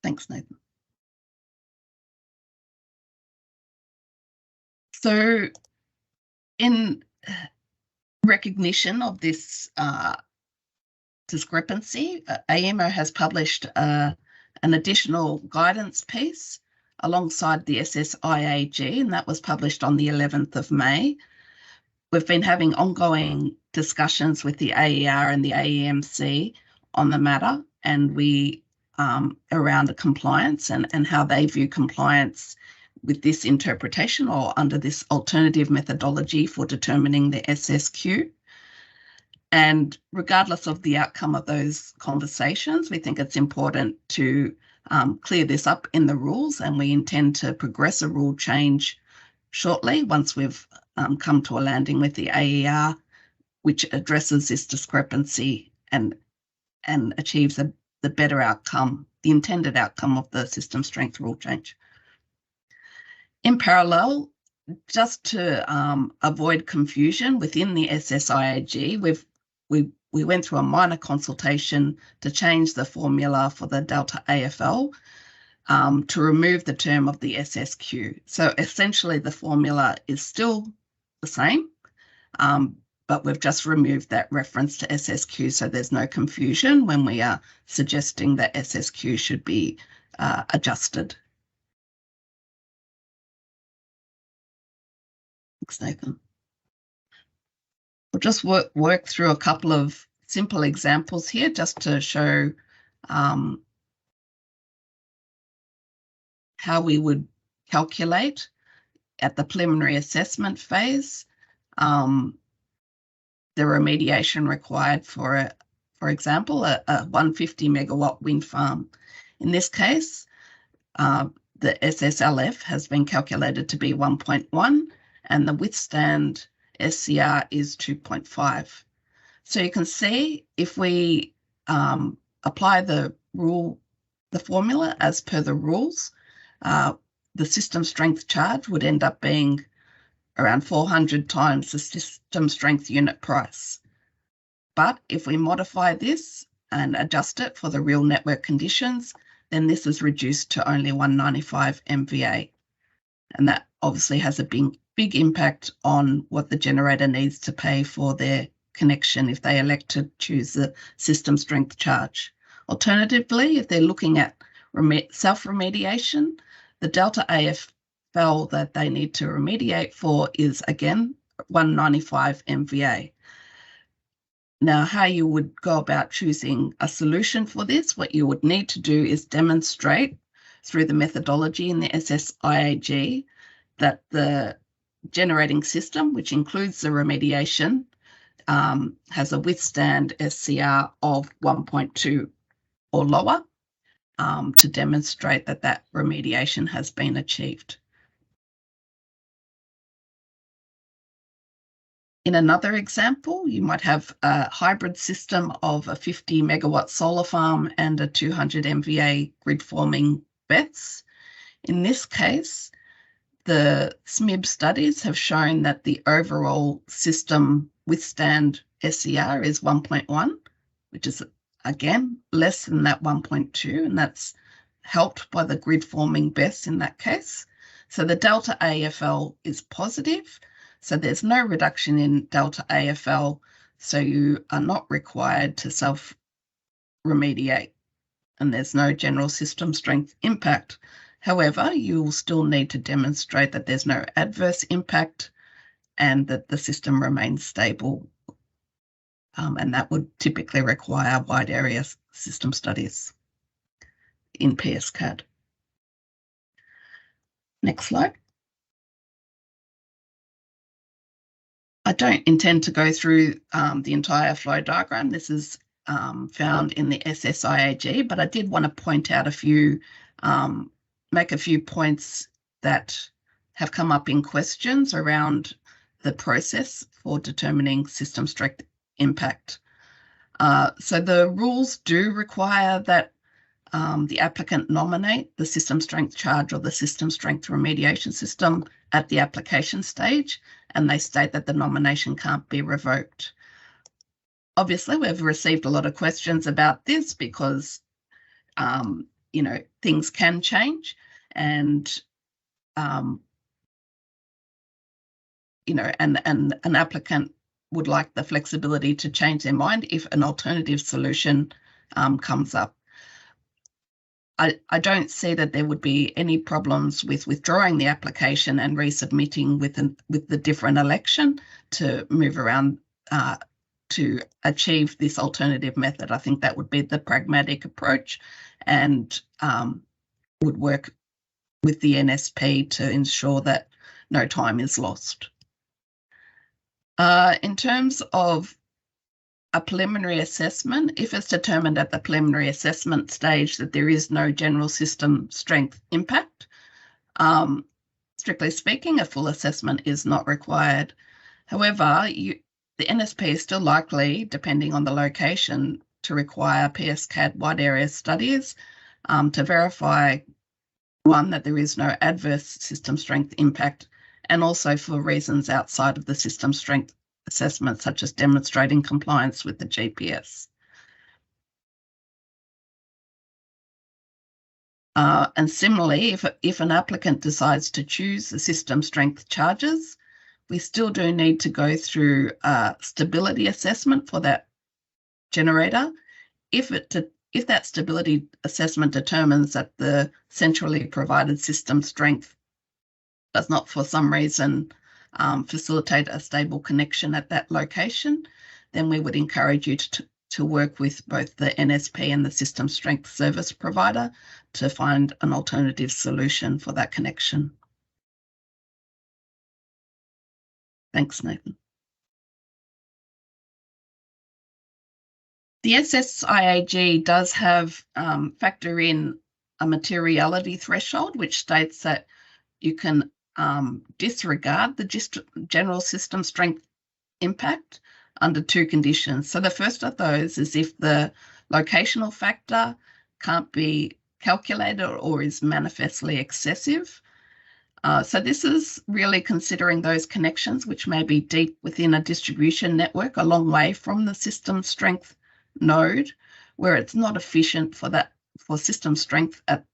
Thanks, Nathan. So in recognition of this discrepancy, AEMO has published an additional guidance piece alongside the SSIAG, and that was published on the 11th of May. We've been having ongoing discussions with the AER and the AEMC on the matter, and we around the compliance and how they view compliance with this interpretation or under this alternative methodology for determining the SSQ. And regardless of the outcome of those conversations, we think it's important to clear this up in the rules, and we intend to progress a rule change shortly once we've come to a landing with the AER, which addresses this discrepancy and achieves the better outcome, the intended outcome of the system strength rule change. In parallel, just to avoid confusion within the SSIAG, we went through a minor consultation to change the formula for the delta AFL to remove the term of the SSQ. So essentially the formula is still the same, but we've just removed that reference to SSQ, so there's no confusion when we are suggesting that SSQ should be adjusted. Thanks, Nathan. We'll just work through a couple of simple examples here just to show how we would calculate at the preliminary assessment phase the remediation required for example, a 150 megawatt wind farm. In this case, the SSLF has been calculated to be 1.1 and the withstand SCR is 2.5. So you can see if we apply the formula as per the rules, the system strength charge would end up being around 400 times the system strength unit price. But if we modify this and adjust it for the real network conditions, then this is reduced to only 195 MVA. And that obviously has a big impact on what the generator needs to pay for their connection if they elect to choose the system strength charge. Alternatively, if they're looking at self-remediation, the delta AFL that they need to remediate for is again 195 MVA. Now, how you would go about choosing a solution for this, what you would need to do is demonstrate through the methodology in the SSIAG that the generating system, which includes the remediation, has a withstand SCR of 1.2 or lower to demonstrate that that remediation has been achieved. In another example, you might have a hybrid system of a 50 megawatt solar farm and a 200 MVA grid forming BESS. In this case, the SMIB studies have shown that the overall system withstand SCR is 1.1, which is, again, less than that 1.2, and that's helped by the grid forming BESS in that case. So the delta AFL is positive, so there's no reduction in delta AFL, so you are not required to self-remediate, and there's no general system strength impact. However, you will still need to demonstrate that there's no adverse impact and that the system remains stable, and that would typically require wide area system studies in PSCAD. Next slide. I don't intend to go through the entire flow diagram. This is found in the SSIAG, but I did want to point out a few, make a few points that have come up in questions around the process for determining system strength impact. So the rules do require that the applicant nominate the system strength charge or the system strength remediation system at the application stage, and they state that the nomination can't be revoked. Obviously, we've received a lot of questions about this because, you know, things can change, and you know, and an applicant would like the flexibility to change their mind if an alternative solution comes up. I don't see that there would be any problems with withdrawing the application and resubmitting with the different election to move around to achieve this alternative method. I think that would be the pragmatic approach and would work with the NSP to ensure that no time is lost. In terms of a preliminary assessment, if it's determined at the preliminary assessment stage that there is no general system strength impact, strictly speaking, a full assessment is not required. However, the NSP is still likely, depending on the location, to require PSCAD wide area studies to verify, one, that there is no adverse system strength impact, and also for reasons outside of the system strength assessment, such as demonstrating compliance with the GPS. And similarly, if an applicant decides to choose the system strength charges, we still do need to go through a stability assessment for that generator. If that stability assessment determines that the centrally provided system strength does not, for some reason, facilitate a stable connection at that location, then we would encourage you to work with both the NSP and the system strength service provider to find an alternative solution for that connection. Thanks, Nathan. The SSIAG does have factor in a materiality threshold, which states that you can disregard the general system strength impact under two conditions. So the first of those is if the locational factor can't be calculated or is manifestly excessive. So this is really considering those connections which may be deep within a distribution network a long way from the system strength node, where it's not efficient for system strength at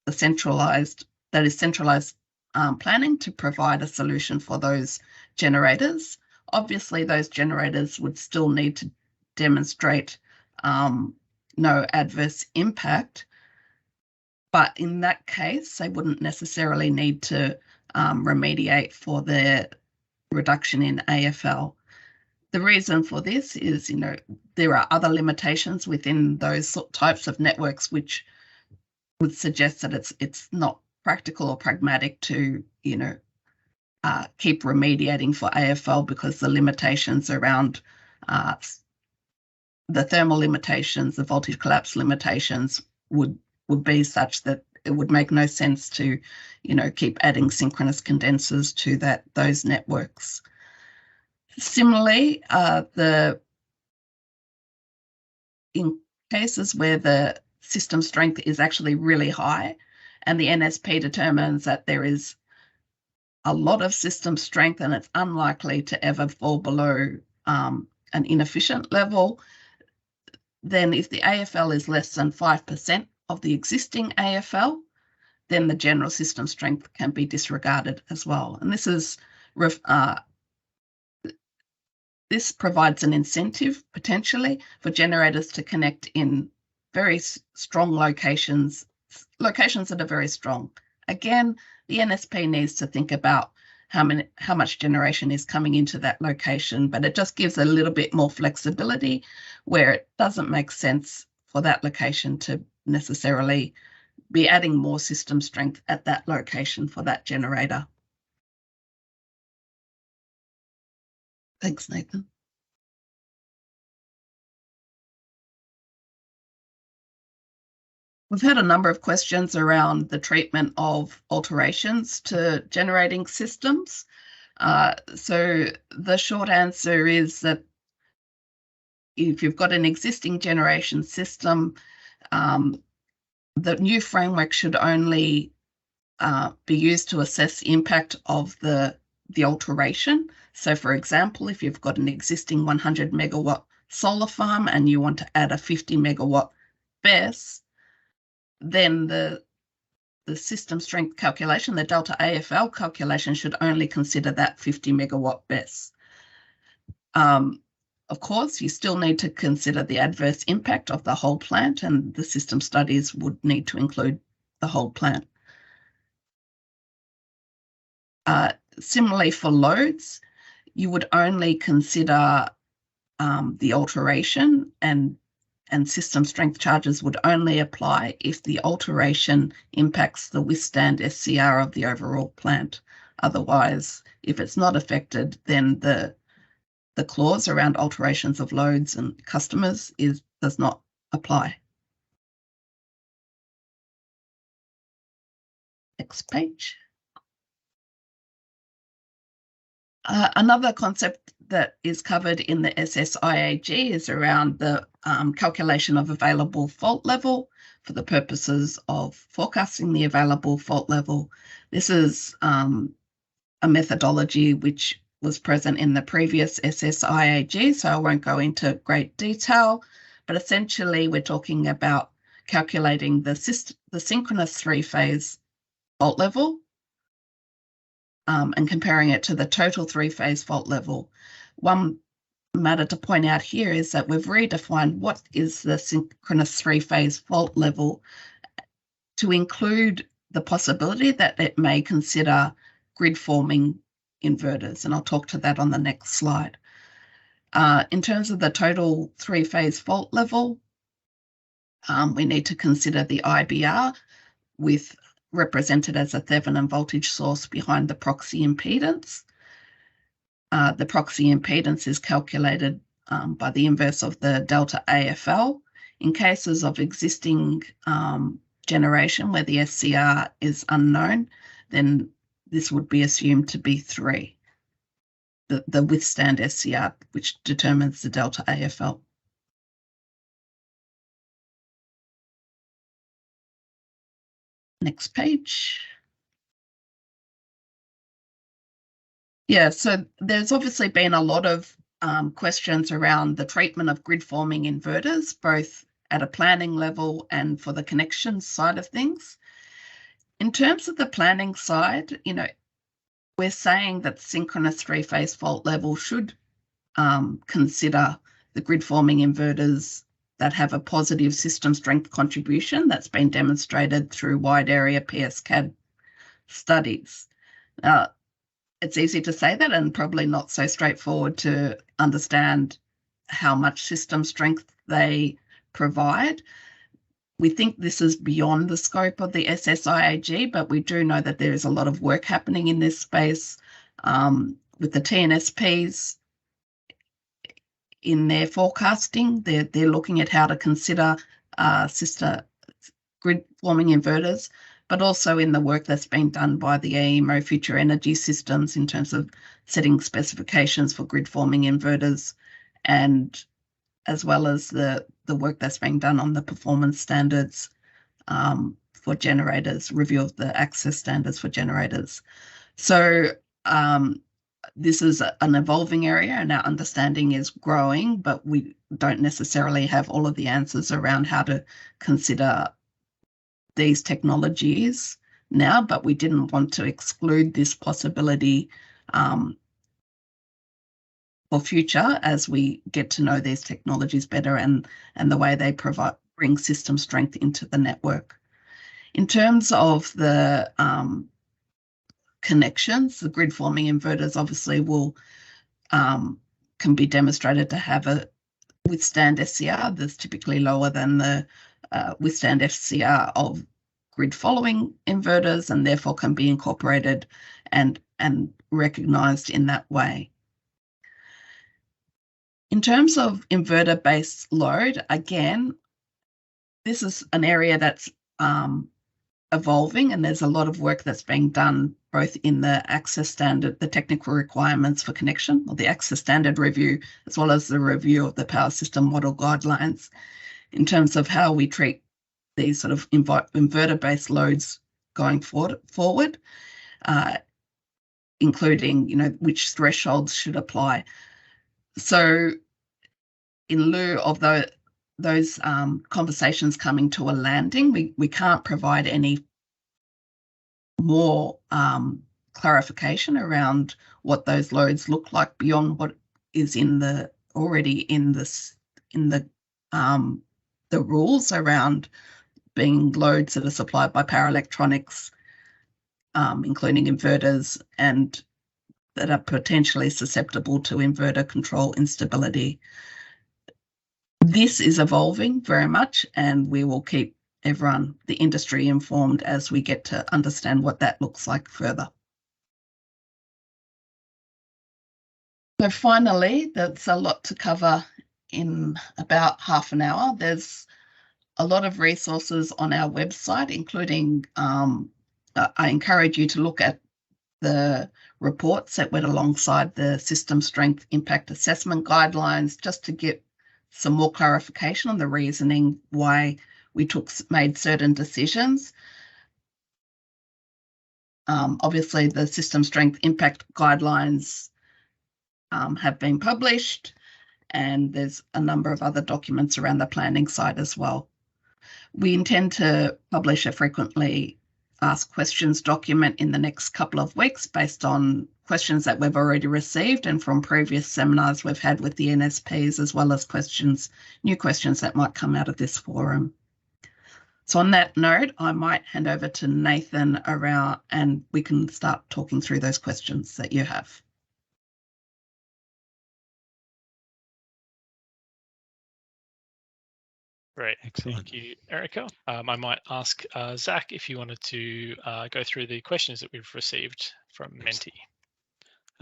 the centralized planning to provide a solution for those generators. Obviously, those generators would still need to demonstrate no adverse impact, but in that case, they wouldn't necessarily need to remediate for the reduction in AFL. The reason for this is, you know, there are other limitations within those types of networks which would suggest that it's not practical or pragmatic to, you know, keep remediating for AFL because the limitations around the thermal limitations, the voltage collapse limitations would be such that it would make no sense to, you know, keep adding synchronous condensers to those networks. Similarly, in cases where the system strength is actually really high and the NSP determines that there is a lot of system strength and it's unlikely to ever fall below an inefficient level, then if the AFL is less than 5% of the existing AFL, then the general system strength can be disregarded as well. And this provides an incentive potentially for generators to connect in very strong locations that are very strong. Again, the NSP needs to think about how much generation is coming into that location, but it just gives a little bit more flexibility where it doesn't make sense for that location to necessarily be adding more system strength at that location for that generator. Thanks, Nathan. We've had a number of questions around the treatment of alterations to generating systems. So the short answer is that if you've got an existing generation system, the new framework should only be used to assess the impact of the alteration. So for example, if you've got an existing 100 megawatt solar farm and you want to add a 50 megawatt BESS, then the system strength calculation, the delta AFL calculation, should only consider that 50 megawatt BESS. Of course, you still need to consider the adverse impact of the whole plant, and the system studies would need to include the whole plant. Similarly, for loads, you would only consider the alteration, and system strength charges would only apply if the alteration impacts the withstand SCR of the overall plant. Otherwise, if it's not affected, then the clause around alterations of loads and customers does not apply. Next page. Another concept that is covered in the SSIAG is around the calculation of available fault level for the purposes of forecasting the available fault level. This is a methodology which was present in the previous SSIAG, so I won't go into great detail, but essentially we're talking about calculating the synchronous three-phase fault level and comparing it to the total three-phase fault level. One matter to point out here is that we've redefined what is the synchronous three-phase fault level to include the possibility that it may consider grid-forming inverters, and I'll talk to that on the next slide. In terms of the total three-phase fault level, we need to consider the IBR represented as a Thevenin voltage source behind the proxy impedance. The proxy impedance is calculated by the inverse of the delta AFL. In cases of existing generation where the SCR is unknown, then this would be assumed to be 3, the withstand SCR, which determines the delta AFL. Next page. Yeah, so there's obviously been a lot of questions around the treatment of grid-forming inverters, both at a planning level and for the connections side of things. In terms of the planning side, we're saying that synchronous three-phase fault level should consider the grid-forming inverters that have a positive system strength contribution that's been demonstrated through wide area PSCAD studies. Now, it's easy to say that and probably not so straightforward to understand how much system strength they provide. We think this is beyond the scope of the SSIAG, but we do know that there is a lot of work happening in this space with the TNSPs in their forecasting. They're looking at how to consider sister grid-forming inverters, but also in the work that's been done by the AEMO Future Energy Systems in terms of setting specifications for grid-forming inverters, and as well as the work that's being done on the performance standards for generators, review of the access standards for generators. So this is an evolving area and our understanding is growing, but we don't necessarily have all of the answers around how to consider these technologies now, but we didn't want to exclude this possibility for future as we get to know these technologies better and the way they bring system strength into the network. In terms of the connections, the grid forming inverters obviously will can be demonstrated to have a withstand SCR that's typically lower than the withstand SCR of grid following inverters, and therefore can be incorporated and recognized in that way. In terms of inverter-based load, again, this is an area that's evolving, and there's a lot of work that's being done both in the access standard, the technical requirements for connection, or the access standard review, as well as the review of the power system model guidelines in terms of how we treat these sort of inverter-based loads going forward, including, which thresholds should apply. So in lieu of those conversations coming to a landing, we can't provide any more clarification around what those loads look like beyond what is already in the rules around being loads that are supplied by power electronics, including inverters, and that are potentially susceptible to inverter control instability. This is evolving very much, and we will keep everyone, the industry, informed as we get to understand what that looks like further. So finally, that's a lot to cover in about half an hour. There's a lot of resources on our website, including I encourage you to look at the reports that went alongside the System Strength Impact Assessment Guidelines, just to get some more clarification on the reasoning why we made certain decisions. Obviously, the System Strength Impact Guidelines have been published, and there's a number of other documents around the planning side as well. We intend to publish a frequently asked questions document in the next couple of weeks based on questions that we've already received and from previous seminars we've had with the NSPs, as well as new questions that might come out of this forum. So on that note, I might hand over to Nathan and we can start talking through those questions that you have. Great. Excellent. Thank you, Erica. I might ask Zach if you wanted to go through the questions that we've received from Menti.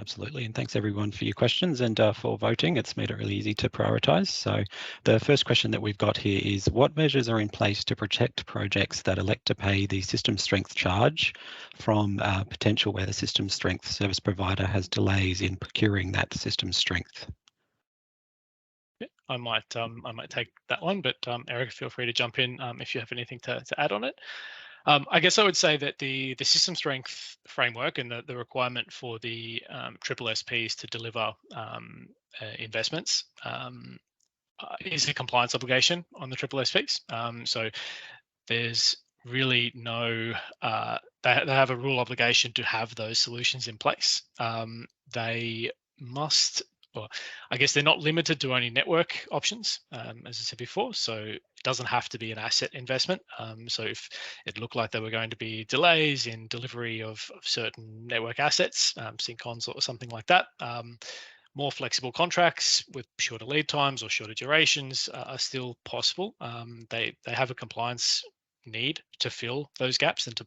Absolutely, and thanks everyone for your questions and for voting. It's made it really easy to prioritise. So the first question that we've got here is, what measures are in place to protect projects that elect to pay the system strength charge from potential where the system strength service provider has delays in procuring that system strength? I might take that one, but Erica, feel free to jump in if you have anything to add on it. I guess I would say that the system strength framework and the requirement for the triple SPs to deliver investments is a compliance obligation on the triple SPs. So there's really no, they have a rule obligation to have those solutions in place. They must, well, I guess they're not limited to only network options, as I said before. So it doesn't have to be an asset investment. So if it looked like there were going to be delays in delivery of certain network assets, syncons or something like that, more flexible contracts with shorter lead times or shorter durations are still possible. They have a compliance need to fill those gaps and to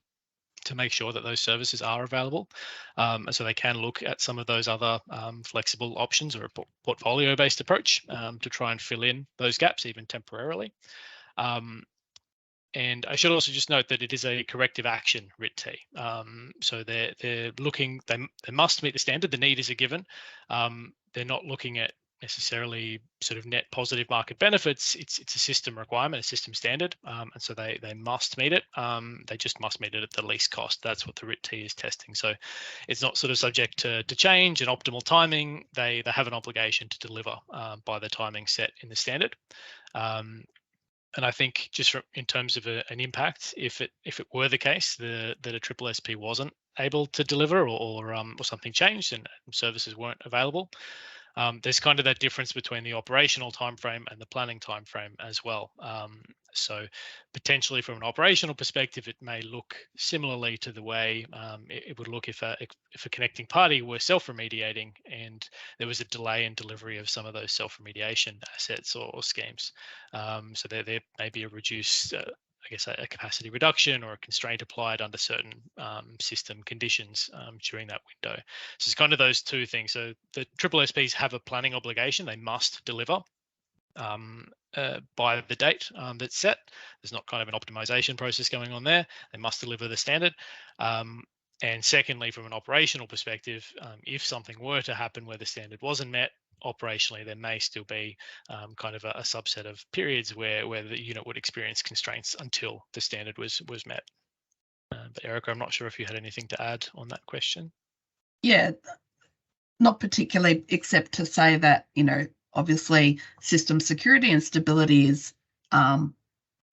make sure that those services are available. And so they can look at some of those other flexible options or a portfolio-based approach to try and fill in those gaps, even temporarily. And I should also just note that it is a corrective action RIT-T. So they're looking, they must meet the standard. The need is a given. They're not looking at necessarily sort of net positive market benefits. It's a system requirement, a system standard, and so they must meet it. They just must meet it at the least cost. That's what the RIT-T is testing. So it's not sort of subject to change and optimal timing. They have an obligation to deliver by the timing set in the standard. And I think just in terms of an impact, if it were the case that a SSSP wasn't able to deliver or something changed and services weren't available, there's kind of that difference between the operational timeframe and the planning timeframe as well. So potentially from an operational perspective, it may look similarly to the way it would look if a connecting party were self-remediating and there was a delay in delivery of some of those self-remediation assets or schemes. So there may be a reduced I guess a capacity reduction or a constraint applied under certain system conditions during that window. So it's kind of those two things. So the SSSPs have a planning obligation. They must deliver by the date that's set. There's not kind of an optimization process going on there. They must deliver the standard. And secondly, from an operational perspective, if something were to happen where the standard wasn't met, operationally, there may still be kind of a subset of periods where the unit would experience constraints until the standard was met. But Erica, I'm not sure if you had anything to add on that question. Yeah, not particularly, except to say that, obviously system security and stability is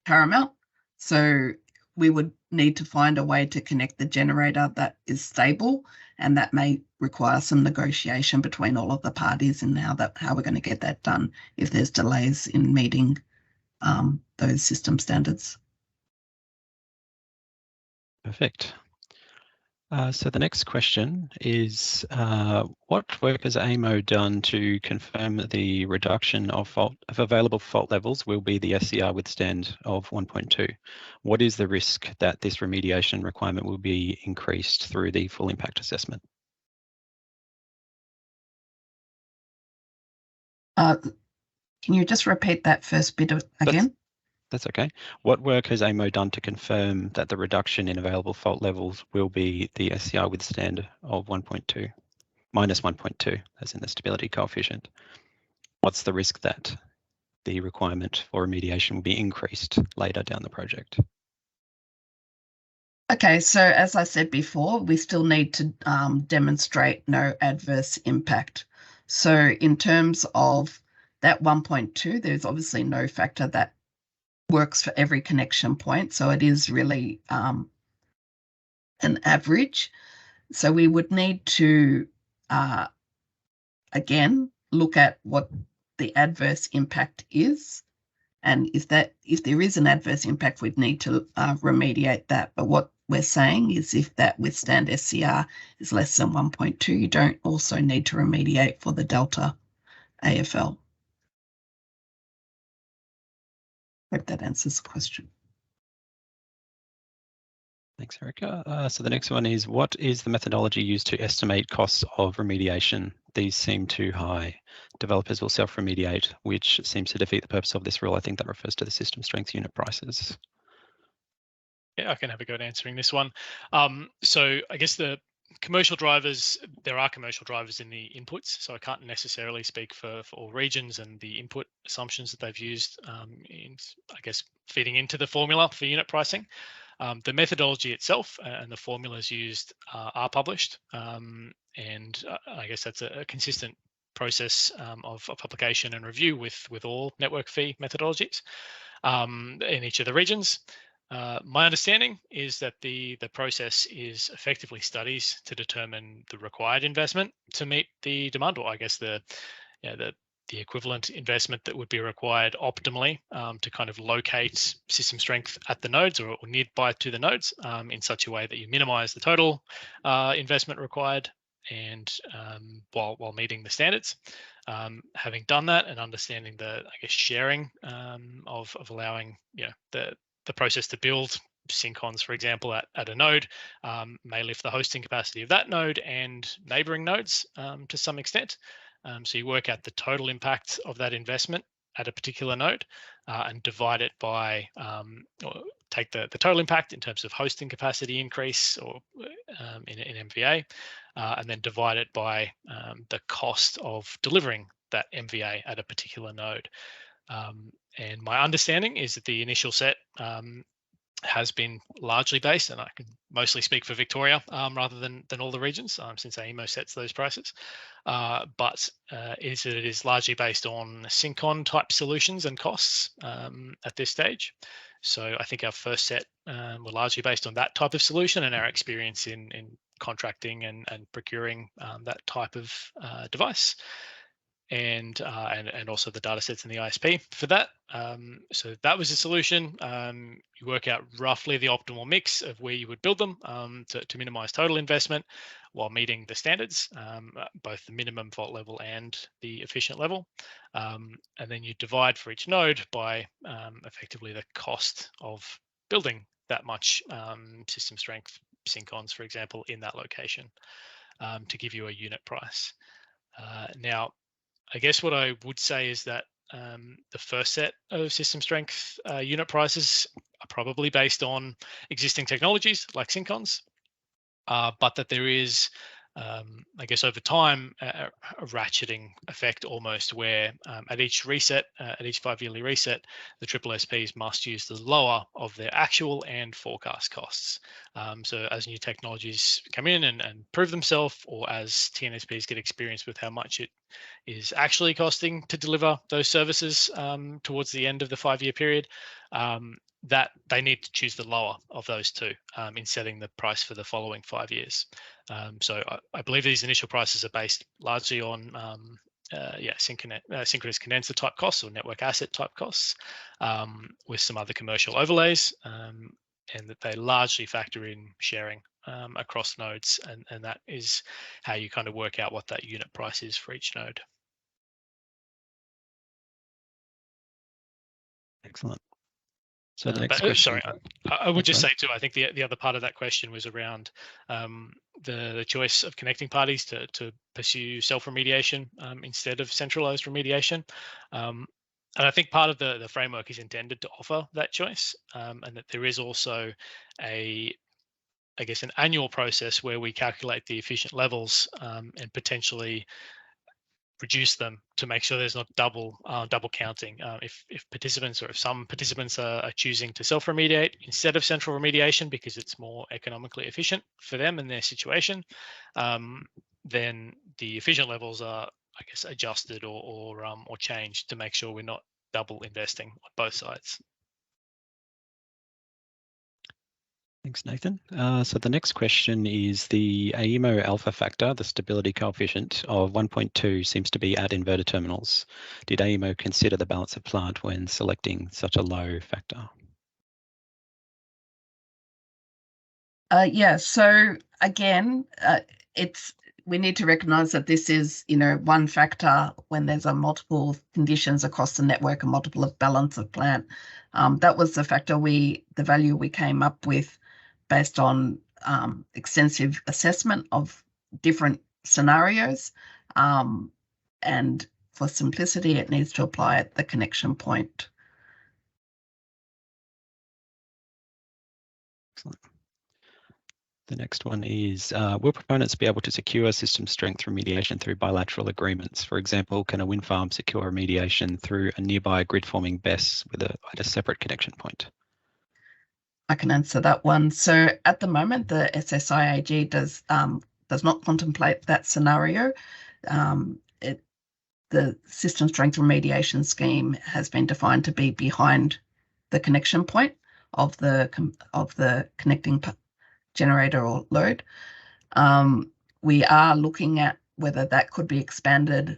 paramount. So we would need to find a way to connect the generator that is stable, and that may require some negotiation between all of the parties and how we're going to get that done if there's delays in meeting those system standards. Perfect. So the next question is, what work has AEMO done to confirm that the reduction of available fault levels will be the SCR withstand of 1.2? What is the risk that this remediation requirement will be increased through the full impact assessment? Can you just repeat that first bit again? That's okay. What work has AEMO done to confirm that the reduction in available fault levels will be the SCR withstand of 1.2, minus 1.2, as in the stability coefficient? What's the risk that the requirement for remediation will be increased later down the project? Okay, so as I said before, we still need to demonstrate no adverse impact. So in terms of that 1.2, there's obviously no factor that works for every connection point. So it is really an average. So we would need to, again, look at what the adverse impact is. And if there is an adverse impact, we'd need to remediate that. But what we're saying is if that withstand SCR is less than 1.2, you don't also need to remediate for the delta AFL. Hope that answers the question. Thanks, Erica. So the next one is, what is the methodology used to estimate costs of remediation? These seem too high. Developers will self-remediate, which seems to defeat the purpose of this rule. I think that refers to the system strength unit prices. Yeah, I can have a go at answering this one. So I guess the commercial drivers, there are commercial drivers in the inputs, so I can't necessarily speak for all regions and the input assumptions that they've used in, I guess, feeding into the formula for unit pricing. The methodology itself and the formulas used are published, and I guess that's a consistent process of publication and review with all network fee methodologies in each of the regions. My understanding is that the process is effectively studies to determine the required investment to meet the demand, or I guess the equivalent investment that would be required optimally to kind of locate system strength at the nodes or nearby to the nodes in such a way that you minimize the total investment required and while meeting the standards. Having done that and understanding the, I guess, sharing of allowing the process to build syncons, for example, at a node may lift the hosting capacity of that node and neighboring nodes to some extent. So you work out the total impact of that investment at a particular node and divide it by, or take the total impact in terms of hosting capacity increase or in MVA, and then divide it by the cost of delivering that MVA at a particular node. And my understanding is that the initial set has been largely based, and I can mostly speak for Victoria rather than all the regions, since AEMO sets those prices, but is that it is largely based on Syncon type solutions and costs at this stage. So I think our first set were largely based on that type of solution, and our experience in contracting and procuring that type of device. And also the data sets in the ISP for that. So that was a solution. You work out roughly the optimal mix of where you would build them to minimize total investment while meeting the standards, both the minimum fault level and the efficient level. And then you divide for each node by effectively the cost of building that much system strength Syncons, for example, in that location to give you a unit price. Now, I guess what I would say is that the first set of system strength unit prices are probably based on existing technologies like Syncons, but that there is, I guess, over time, a ratcheting effect almost where at each reset, at each 5-yearly reset, the SSSPs must use the lower of their actual and forecast costs. So as new technologies come in and prove themselves, or as TNSPs get experience with how much it is actually costing to deliver those services towards the end of the 5-year period, that they need to choose the lower of those two in setting the price for the following 5 years. So I believe these initial prices are based largely on synchronous condenser type costs or network asset type costs with some other commercial overlays, and that they largely factor in sharing across nodes, and that is how you kind of work out what that unit price is for each node. Excellent. So the next question. Sorry, I would just say too, I think the other part of that question was around the choice of connecting parties to pursue self-remediation instead of centralized remediation. And I think part of the framework is intended to offer that choice, and that there is also I guess an annual process where we calculate the efficient levels and potentially reduce them to make sure there's not double counting. If participants, or if some participants are choosing to self-remediate instead of central remediation because it's more economically efficient for them and their situation, then the efficient levels are, I guess, adjusted or changed to make sure we're not double investing on both sides. Thanks, Nathan. So the next question is the AEMO alpha factor, the stability coefficient of 1.2 seems to be at inverter terminals. Did AEMO consider the balance of plant when selecting such a low factor? Yeah, so again, we need to recognise that this is, one factor when there's a multiple conditions across the network, a multiple of balance of plant. That was the factor the value we came up with based on extensive assessment of different scenarios. And for simplicity, it needs to apply at the connection point. Excellent. The next one is, will proponents be able to secure system strength remediation through bilateral agreements? For example, can a wind farm secure remediation through a nearby grid-forming BESS at a separate connection point? I can answer that one. So at the moment, the SSIAG does not contemplate that scenario. The system strength remediation scheme has been defined to be behind the connection point of the connecting generator or load. We are looking at whether that could be expanded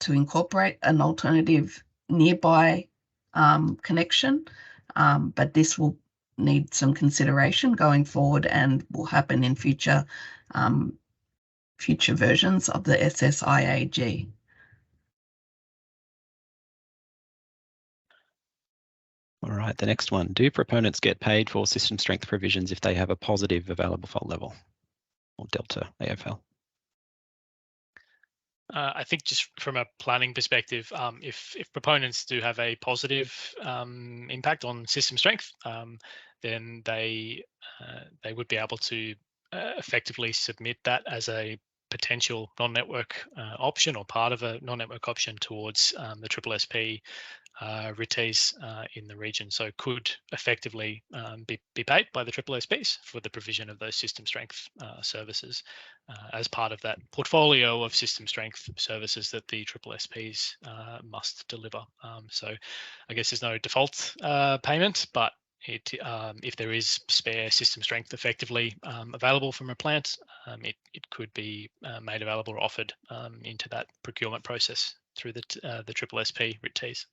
to incorporate an alternative nearby connection, but this will need some consideration going forward and will happen in future versions of the SSIAG. All right, the next one. Do proponents get paid for system strength provisions if they have a positive available fault level, or delta AFL? I think just from a planning perspective, if proponents do have a positive impact on system strength, then they would be able to effectively submit that as a potential non-network option or part of a non-network option towards the SSSP RITEs in the region. So could effectively be paid by the SSSPs for the provision of those system strength services as part of that portfolio of system strength services that the SSSPs must deliver. So I guess there's no default payment, but if there is spare system strength effectively available from a plant, it could be made available or offered into that procurement process through the SSSP RITEs.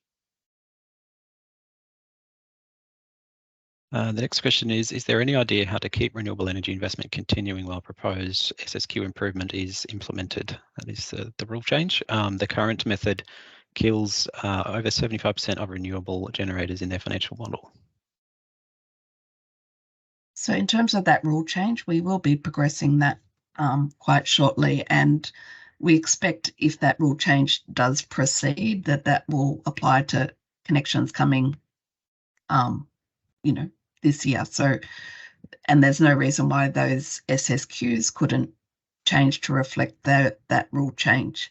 The next question is there any idea how to keep renewable energy investment continuing while proposed SSQ improvement is implemented? That is the rule change. The current method kills over 75% of renewable generators in their financial model. So in terms of that rule change, we will be progressing that quite shortly, and we expect if that rule change does proceed, that will apply to connections coming, this year. So, and there's no reason why those SSQs couldn't change to reflect that rule change.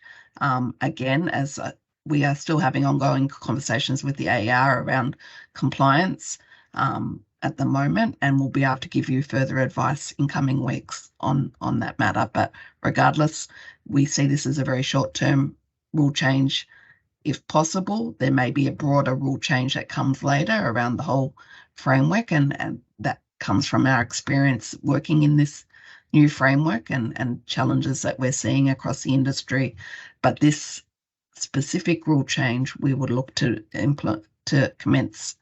Again, as we are still having ongoing conversations with the AER around compliance at the moment, and we'll be able to give you further advice in coming weeks on that matter. But regardless, we see this as a very short-term rule change. If possible, there may be a broader rule change that comes later around the whole framework, and that comes from our experience working in this new framework and challenges that we're seeing across the industry. But this specific rule change we would look to implement to commence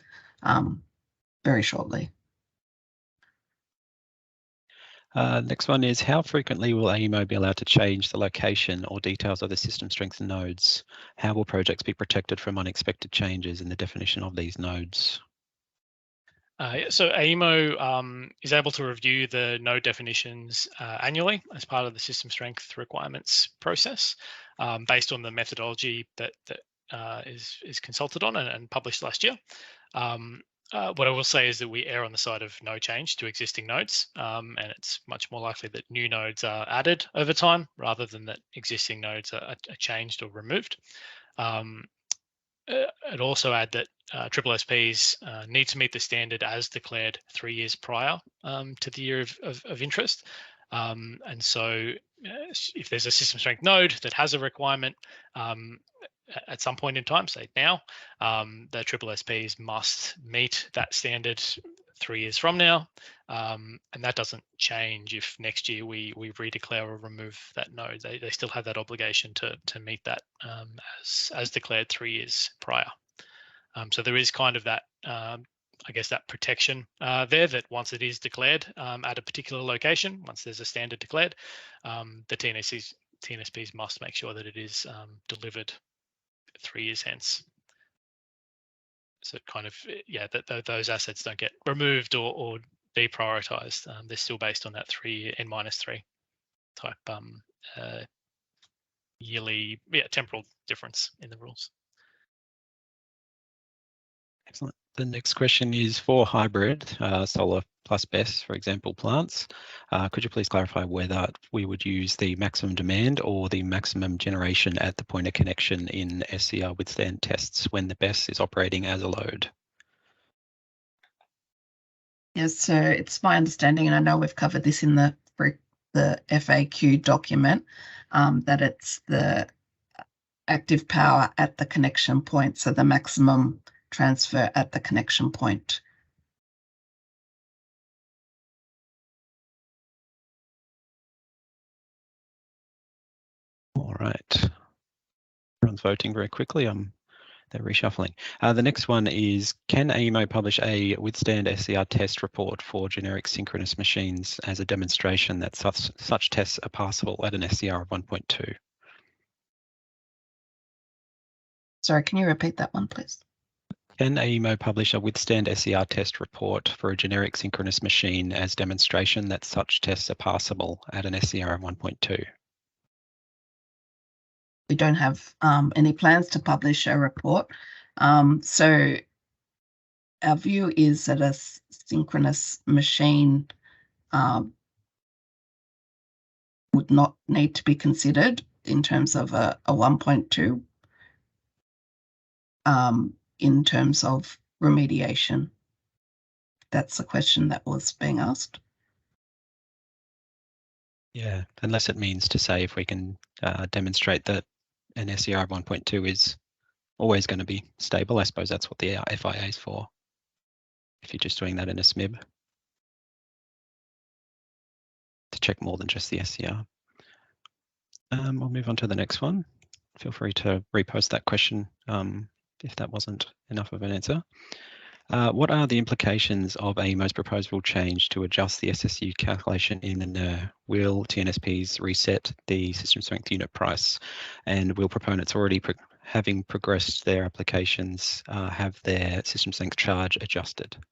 very shortly. Next one is, how frequently will AEMO be allowed to change the location or details of the system strength nodes? How will projects be protected from unexpected changes in the definition of these nodes? So AEMO is able to review the node definitions annually as part of the system strength requirements process, based on the methodology that is consulted on and published last year. What I will say is that we err on the side of no change to existing nodes, and it's much more likely that new nodes are added over time rather than that existing nodes are changed or removed. I'd also add that SSSPs need to meet the standard as declared 3 years prior to the year of interest. And so if there's a system strength node that has a requirement at some point in time, say now, the SSSPs must meet that standard 3 years from now. And that doesn't change if next year we redeclare or remove that node. They still have that obligation to meet that as declared 3 years prior. So there is kind of that, I guess, that protection there, that once it is declared at a particular location, once there's a standard declared, the TNSPs must make sure that it is delivered 3 years hence. So kind of, yeah, that those assets don't get removed or deprioritized. They're still based on that N-3 type yearly, temporal difference in the rules. Excellent. The next question is for hybrid solar plus BESS, for example, plants. Could you please clarify whether we would use the maximum demand or the maximum generation at the point of connection in SCR withstand tests when the BESS is operating as a load? Yes, so it's my understanding, and I know we've covered this in the FAQ document, that it's the active power at the connection point, so the maximum transfer at the connection point. All right. Everyone's voting very quickly. They're reshuffling. The next one is, can AEMO publish a withstand SCR test report for generic synchronous machines as a demonstration that such tests are passable at an SCR of 1.2? Sorry, can you repeat that one, please? Can AEMO publish a withstand SCR test report for a generic synchronous machine as demonstration that such tests are passable at an SCR of 1.2? We don't have any plans to publish a report. So our view is that a synchronous machine would not need to be considered in terms of a 1.2 in terms of remediation. That's the question that was being asked. Yeah, unless it means to say if we can demonstrate that an SCR of 1.2 is always going to be stable. I suppose that's what the FIA is for, if you're just doing that in a SMIB, to check more than just the SCR. We'll move on to the next one. Feel free to repost that question if that wasn't enough of an answer. What are the implications of AEMO's proposed rule change to adjust the SSU calculation in the NER? Will TNSPs reset the system strength unit price? And will proponents already having progressed their applications have their system strength charge adjusted? I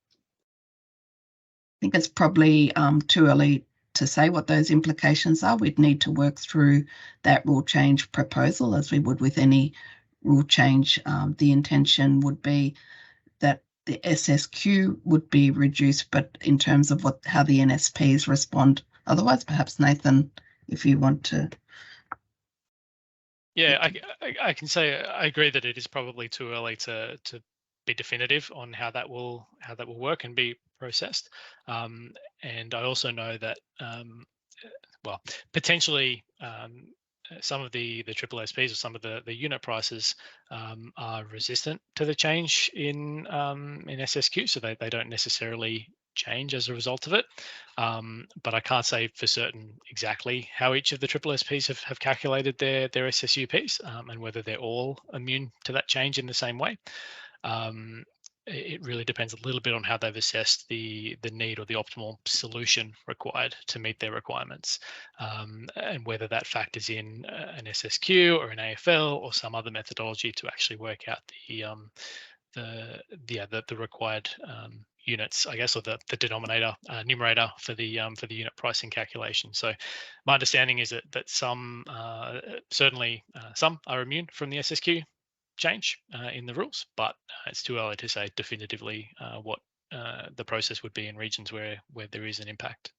think it's probably too early to say what those implications are. We'd need to work through that rule change proposal as we would with any rule change. The intention would be that the SSQ would be reduced, but in terms of how the NSPs respond. Otherwise, perhaps Nathan, if you want to. Yeah, I can say I agree that it is probably too early to be definitive on how that will work and be processed. And I also know that well, potentially some of the triple SPs or some of the unit prices are resistant to the change in SSQ, so they don't necessarily change as a result of it. But I can't say for certain exactly how each of the triple SPs have calculated their SSUPs and whether they're all immune to that change in the same way. It really depends a little bit on how they've assessed the need or the optimal solution required to meet their requirements, and whether that factors in an SSQ or an AFL or some other methodology to actually work out the required units, I guess, or the denominator numerator for the unit pricing calculation. So my understanding is that some certainly some are immune from the SSQ change in the rules, but it's too early to say definitively what the process would be in regions where there is an impact.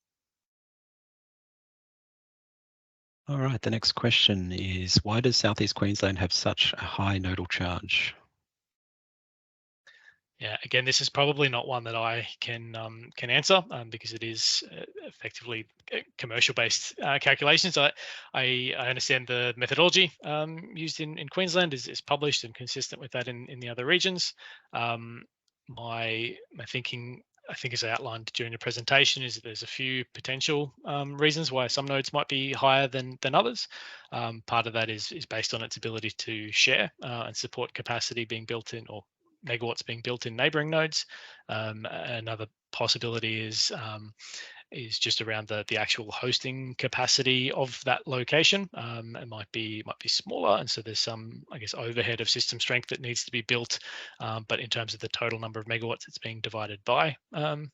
All right, the next question is, why does Southeast Queensland have such a high nodal charge? Yeah, again, this is probably not one that I can answer because it is effectively commercial-based calculations. I understand the methodology used in Queensland is published and consistent with that in the other regions. My thinking, I think, as I outlined during the presentation, is that there's a few potential reasons why some nodes might be higher than others. Part of that is based on its ability to share and support capacity being built in, or megawatts being built in neighboring nodes. Another possibility is just around the actual hosting capacity of that location. It might be smaller, and so there's some, I guess, overhead of system strength that needs to be built. But in terms of the total number of megawatts it's being divided by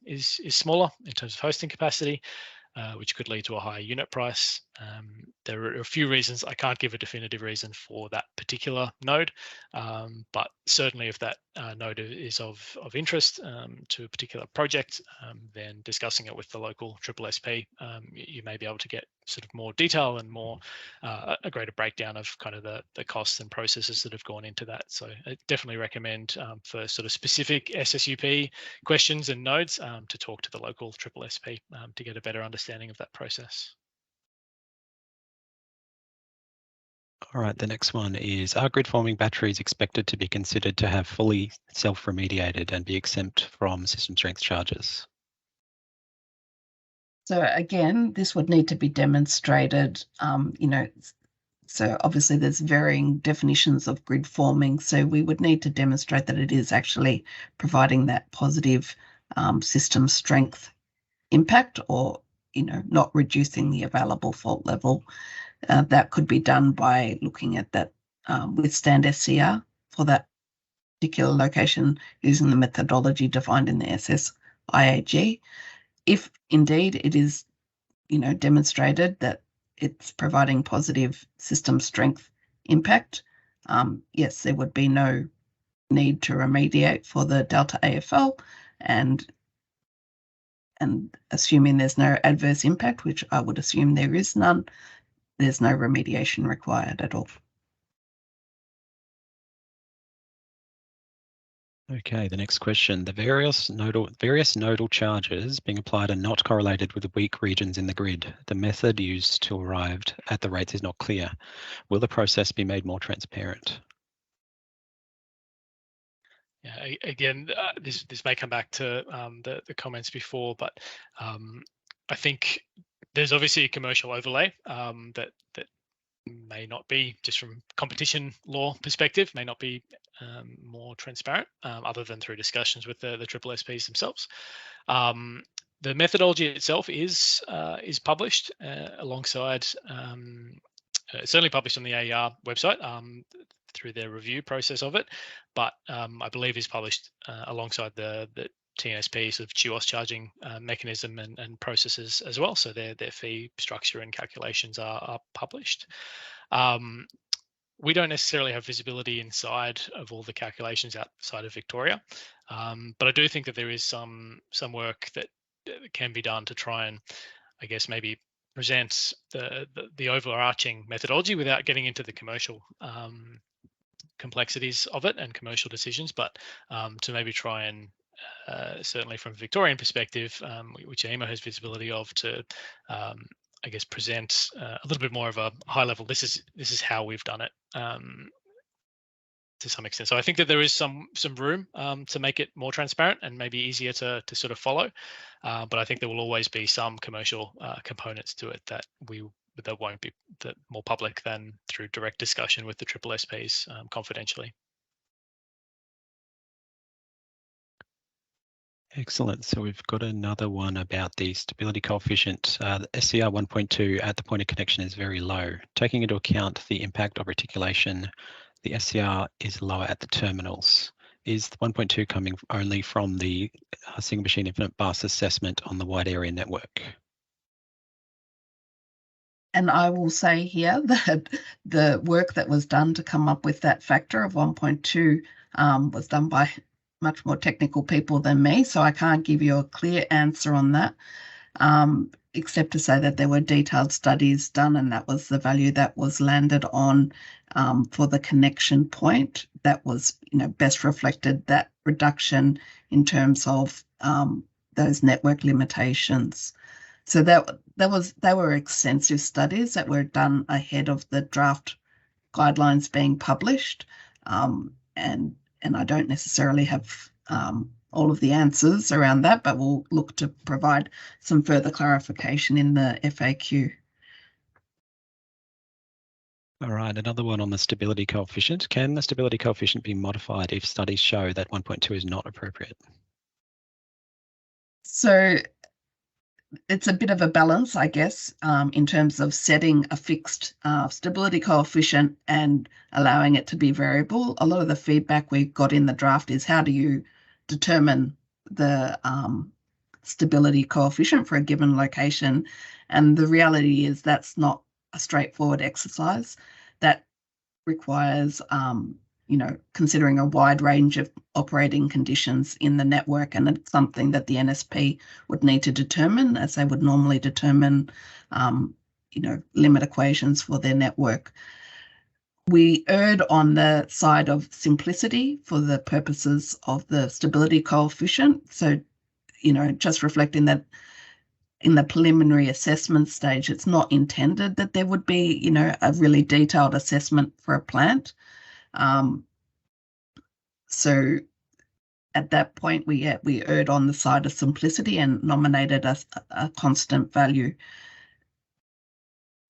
is smaller in terms of hosting capacity. Which could lead to a higher unit price. There are a few reasons. I can't give a definitive reason for that particular node, but certainly if that node is of interest to a particular project, then discussing it with the local triple SP, you may be able to get sort of more detail and more a greater breakdown of kind of the costs and processes that have gone into that. So I definitely recommend for sort of specific SSUP questions and nodes to talk to the local triple SP to get a better understanding of that process. All right, the next one is, are grid forming batteries expected to be considered to have fully self-remediated and be exempt from system strength charges? So again, this would need to be demonstrated, so obviously there's varying definitions of grid forming. So we would need to demonstrate that it is actually providing that positive system strength impact, or, not reducing the available fault level. That could be done by looking at that withstand SCR for that particular location using the methodology defined in the SSIAG. If indeed it is, demonstrated that it's providing positive system strength impact, yes, there would be no need to remediate for the Delta AFL, and assuming there's no adverse impact, which I would assume there is none, there's no remediation required at all. Okay, the next question. The various nodal charges being applied are not correlated with the weak regions in the grid. The method used to arrive at the rates is not clear. Will the process be made more transparent? Yeah, again, this may come back to the comments before, but I think there's obviously a commercial overlay that may not be, just from competition law perspective, may not be more transparent, other than through discussions with the SSSPs themselves. The methodology itself is published alongside, certainly published on the AER website through their review process of it, but I believe is published alongside the TNSP sort of TUOS charging mechanism and processes as well. So their fee structure and calculations are published. We don't necessarily have visibility inside of all the calculations outside of Victoria, but I do think that there is some work that can be done to try and, I guess, maybe present the overarching methodology without getting into the commercial complexities of it and commercial decisions, but to maybe try and certainly from a Victorian perspective, which AEMO has visibility of, to I guess present a little bit more of a high level. This is how we've done it to some extent. So I think that there is some room to make it more transparent and maybe easier to sort of follow. But I think there will always be some commercial components to it that won't be more public than through direct discussion with the SSSPs confidentially. Excellent. So we've got another one about the stability coefficient. The SCR 1.2 at the point of connection is very low. Taking into account the impact of reticulation, the SCR is lower at the terminals. Is the 1.2 coming only from the single machine infinite bus assessment on the wide area network? And I will say here that the work that was done to come up with that factor of 1.2 was done by much more technical people than me, so I can't give you a clear answer on that, except to say that there were detailed studies done, and that was the value that was landed on for the connection point that was, best reflected that reduction in terms of those network limitations. So they were extensive studies that were done ahead of the draft guidelines being published, and I don't necessarily have all of the answers around that, but we'll look to provide some further clarification in the FAQ. All right, another one on the stability coefficient. Can the stability coefficient be modified if studies show that 1.2 is not appropriate? So it's a bit of a balance, I guess, in terms of setting a fixed stability coefficient and allowing it to be variable. A lot of the feedback we got in the draft is, how do you determine the stability coefficient for a given location? And the reality is that's not a straightforward exercise. That requires considering a wide range of operating conditions in the network, and it's something that the NSP would need to determine, as they would normally determine, limit equations for their network. We erred on the side of simplicity for the purposes of the stability coefficient. So, just reflecting that in the preliminary assessment stage, it's not intended that there would be, a really detailed assessment for a plant. So at that point, we erred on the side of simplicity and nominated a constant value.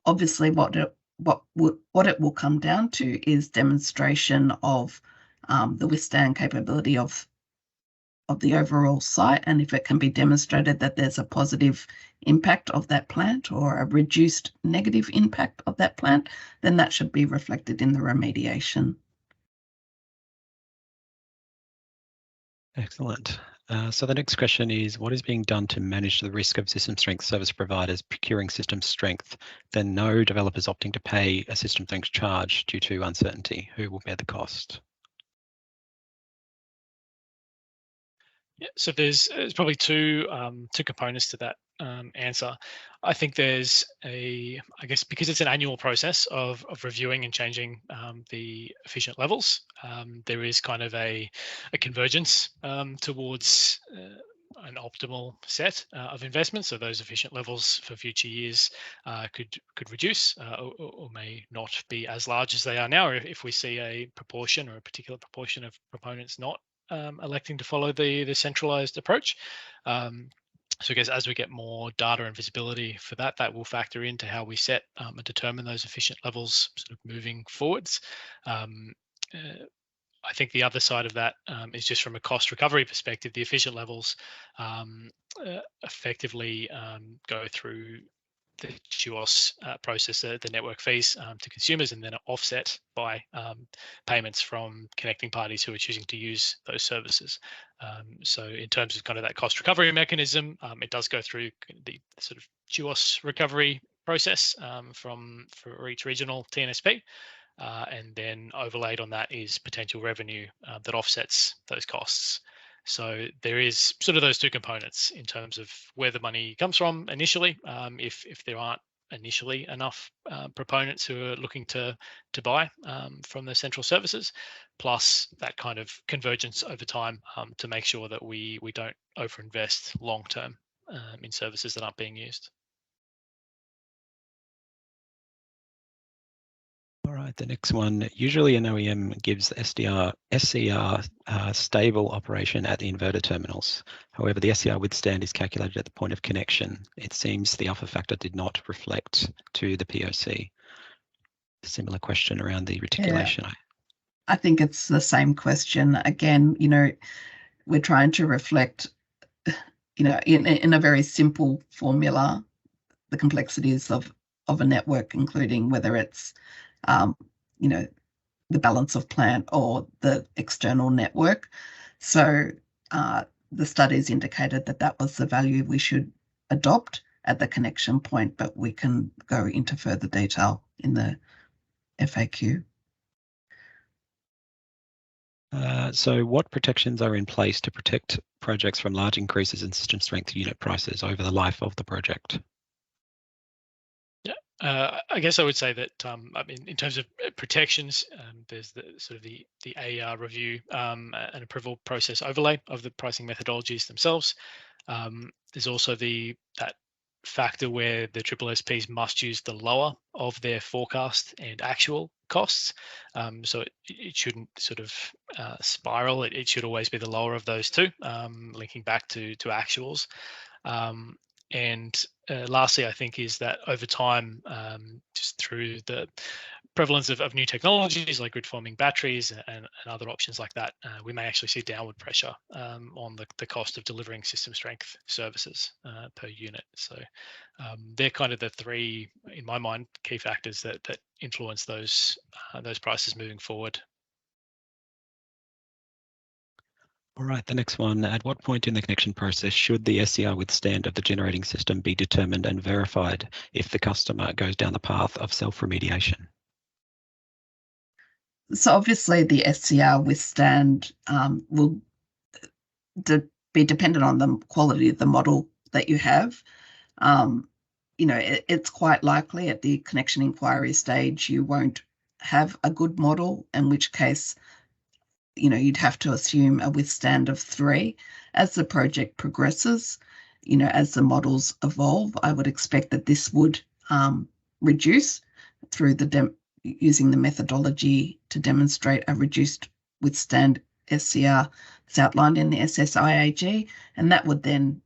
Obviously, what it will come down to is demonstration of the withstand capability of the overall site, and if it can be demonstrated that there's a positive impact of that plant or a reduced negative impact of that plant, then that should be reflected in the remediation. Excellent. So the next question is, what is being done to manage the risk of system strength service providers procuring system strength, then no developers opting to pay a system strength charge due to uncertainty? Who will bear the cost? Yeah, so there's probably two components to that answer. I think there's I guess because it's an annual process of reviewing and changing the efficient levels, there is kind of a convergence towards an optimal set of investments. So those efficient levels for future years could reduce or may not be as large as they are now, if we see a proportion or a particular proportion of proponents not electing to follow the centralized approach. So I guess as we get more data and visibility for that, that will factor into how we set and determine those efficient levels sort of moving forwards. I think the other side of that is just from a cost recovery perspective, the efficient levels effectively go through the GWOS process, the network fees to consumers, and then are offset by payments from connecting parties who are choosing to use those services. So in terms of kind of that cost recovery mechanism, it does go through the sort of GWOS recovery process for each regional TNSP. And then overlaid on that is potential revenue that offsets those costs. So there is sort of those two components in terms of where the money comes from initially, if there aren't initially enough proponents who are looking to buy from the central services, plus that kind of convergence over time to make sure that we don't overinvest long term in services that aren't being used. All right, the next one. Usually an OEM gives SCR stable operation at the inverter terminals. However, the SCR withstand is calculated at the point of connection. It seems the alpha factor did not reflect to the POC. Similar question around the reticulation. Yeah. I think it's the same question. Again, we're trying to reflect, in a very simple formula, the complexities of a network, including whether it's the balance of plant or the external network. So the studies indicated that was the value we should adopt at the connection point, but we can go into further detail in the FAQ. So what protections are in place to protect projects from large increases in system strength unit prices over the life of the project? I guess I would say that in terms of protections, there's the sort of the AER review and approval process overlay of the pricing methodologies themselves. There's also that factor where the SSSPs must use the lower of their forecast and actual costs. So it shouldn't sort of spiral. It should always be the lower of those two, linking back to actuals. And lastly, I think is that over time, just through the prevalence of new technologies like grid forming batteries and other options like that, we may actually see downward pressure on the cost of delivering system strength services per unit. So they're kind of the three, in my mind, key factors that influence those prices moving forward. All right, the next one. At what point in the connection process should the SCR withstand of the generating system be determined and verified if the customer goes down the path of self-remediation? So obviously the SCR withstand will be dependent on the quality of the model that you have. It's quite likely at the connection inquiry stage you won't have a good model, in which case you'd have to assume a withstand of 3. As the project progresses, as the models evolve, I would expect that this would reduce through using the methodology to demonstrate a reduced withstand SCR that's outlined in the SSIAG, and that would then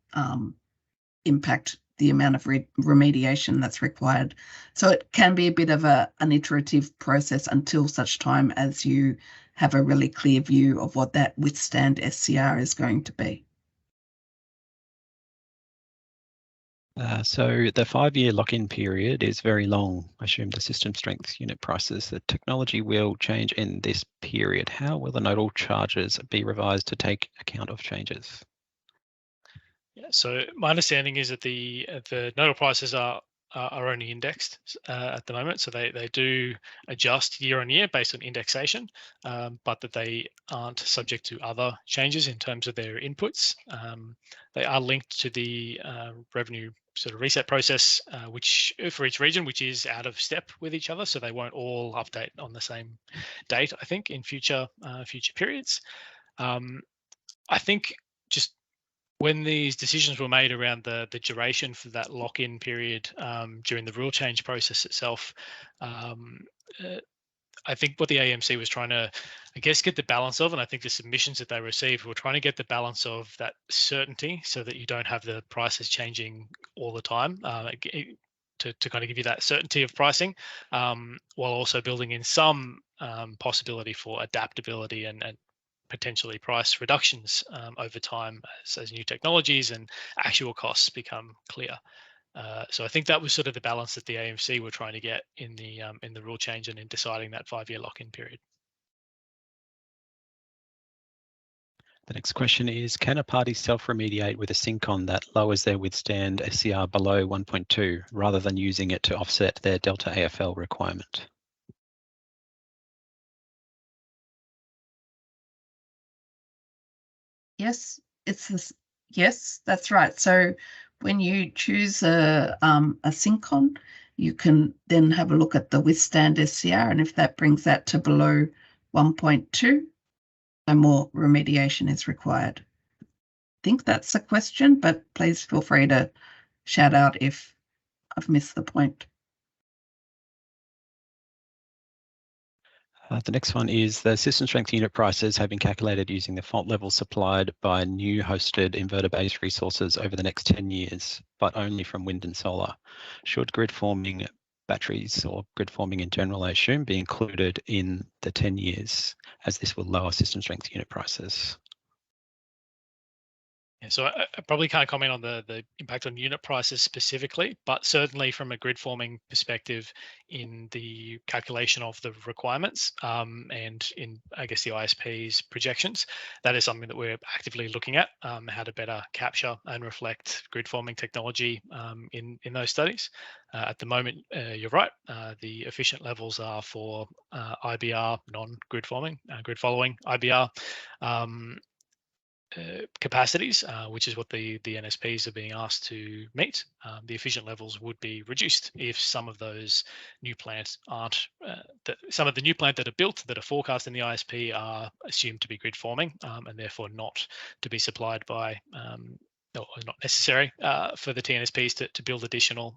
impact the amount of remediation that's required. So it can be a bit of an iterative process until such time as you have a really clear view of what that withstand SCR is going to be. So the 5-year lock-in period is very long. I assume the system strength unit prices. The technology will change in this period. How will the nodal charges be revised to take account of changes? Yeah, so my understanding is that the nodal prices are only indexed at the moment, so they do adjust year on year based on indexation, but that they aren't subject to other changes in terms of their inputs. They are linked to the revenue sort of reset process, which for each region, which is out of step with each other, so they won't all update on the same date. I think in future periods. I think just when these decisions were made around the duration for that lock-in period during the rule change process itself, I think what the AEMC was trying to, I guess, get the balance of, and I think the submissions that they received were trying to get the balance of that certainty so that you don't have the prices changing all the time, to kind of give you that certainty of pricing, while also building in some possibility for adaptability and potentially price reductions over time as new technologies and actual costs become clear. So I think that was sort of the balance that the AEMC were trying to get in the rule change and in deciding that 5-year lock-in period. The next question is, can a party self-remediate with a SYNCON that lowers their withstand SCR below 1.2 rather than using it to offset their Delta AFL requirement? Yes, yes, that's right. So when you choose a SYNCON, you can then have a look at the withstand SCR, and if that brings that to below 1.2, no more remediation is required. I think that's the question, but please feel free to shout out if I've missed the point. The next one is the system strength unit prices have been calculated using the fault level supplied by new hosted inverter-based resources over the next 10 years, but only from wind and solar. Should grid forming batteries or grid forming in general, I assume, be included in the 10 years, as this will lower system strength unit prices? Yeah, so I probably can't comment on the impact on unit prices specifically, but certainly from a grid forming perspective in the calculation of the requirements and in, I guess, the ISP's projections, that is something that we're actively looking at, how to better capture and reflect grid forming technology in those studies. At the moment, you're right, the efficient levels are for IBR, non-grid forming, grid following IBR, capacities, which is what the NSPs are being asked to meet. The efficient levels would be reduced if some of those new plants aren't, some of the new plant that are built that are forecast in the ISP are assumed to be grid forming and therefore not to be supplied by, or not necessary for the TNSPs to build additional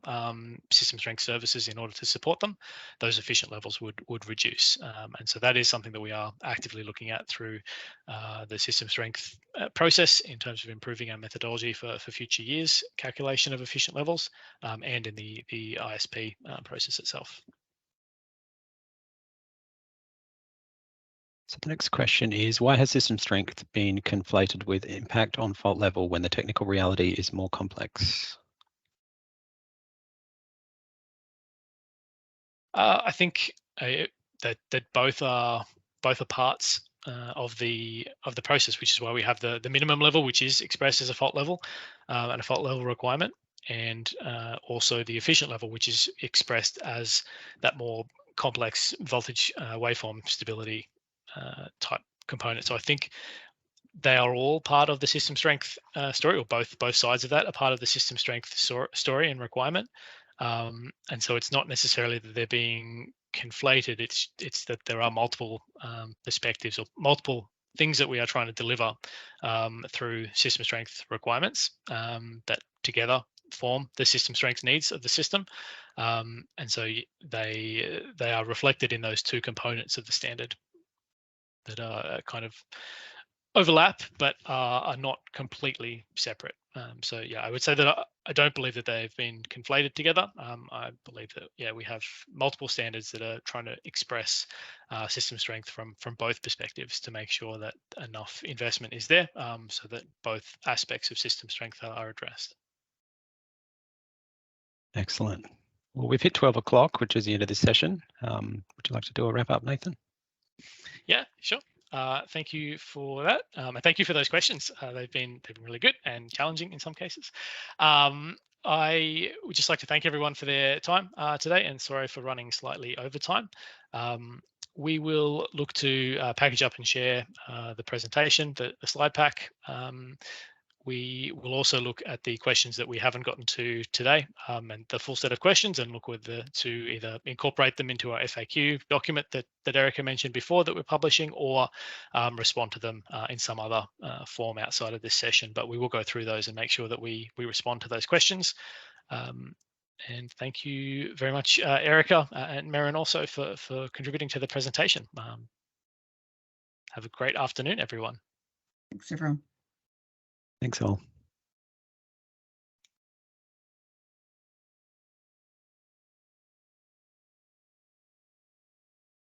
system strength services in order to support them. Those efficient levels would reduce. And so that is something that we are actively looking at through the system strength process in terms of improving our methodology for future years, calculation of efficient levels, and in the ISP process itself. So the next question is, why has system strength been conflated with impact on fault level when the technical reality is more complex? I think that both are parts of the process, which is why we have the minimum level, which is expressed as a fault level and a fault level requirement, and also the efficient level, which is expressed as that more complex voltage waveform stability type component. So I think they are all part of the system strength story, or both sides of that are part of the system strength story and requirement. And so it's not necessarily that they're being conflated. It's that there are multiple perspectives or multiple things that we are trying to deliver through system strength requirements that together form the system strength needs of the system. And so they are reflected in those two components of the standard that are kind of overlap, but are not completely separate. So yeah, I would say that I don't believe that they've been conflated together. I believe that, yeah, we have multiple standards that are trying to express system strength from both perspectives to make sure that enough investment is there so that both aspects of system strength are addressed. Excellent. Well, we've hit 12 o'clock, which is the end of this session. Would you like to do a wrap up, Nathan? Yeah, sure. Thank you for that, and thank you for those questions. They've been really good and challenging in some cases. I would just like to thank everyone for their time today, and sorry for running slightly over time. We will look to package up and share the presentation, the slide pack, we will also look at the questions that we haven't gotten to today, and the full set of questions, and look to either incorporate them into our FAQ document that Erica mentioned before that we're publishing, or respond to them in some other form outside of this session. But we will go through those and make sure that we respond to those questions. And thank you very much, Erica and Merrin, also for contributing to the presentation. Have a great afternoon, everyone. Thanks, everyone. Thanks all.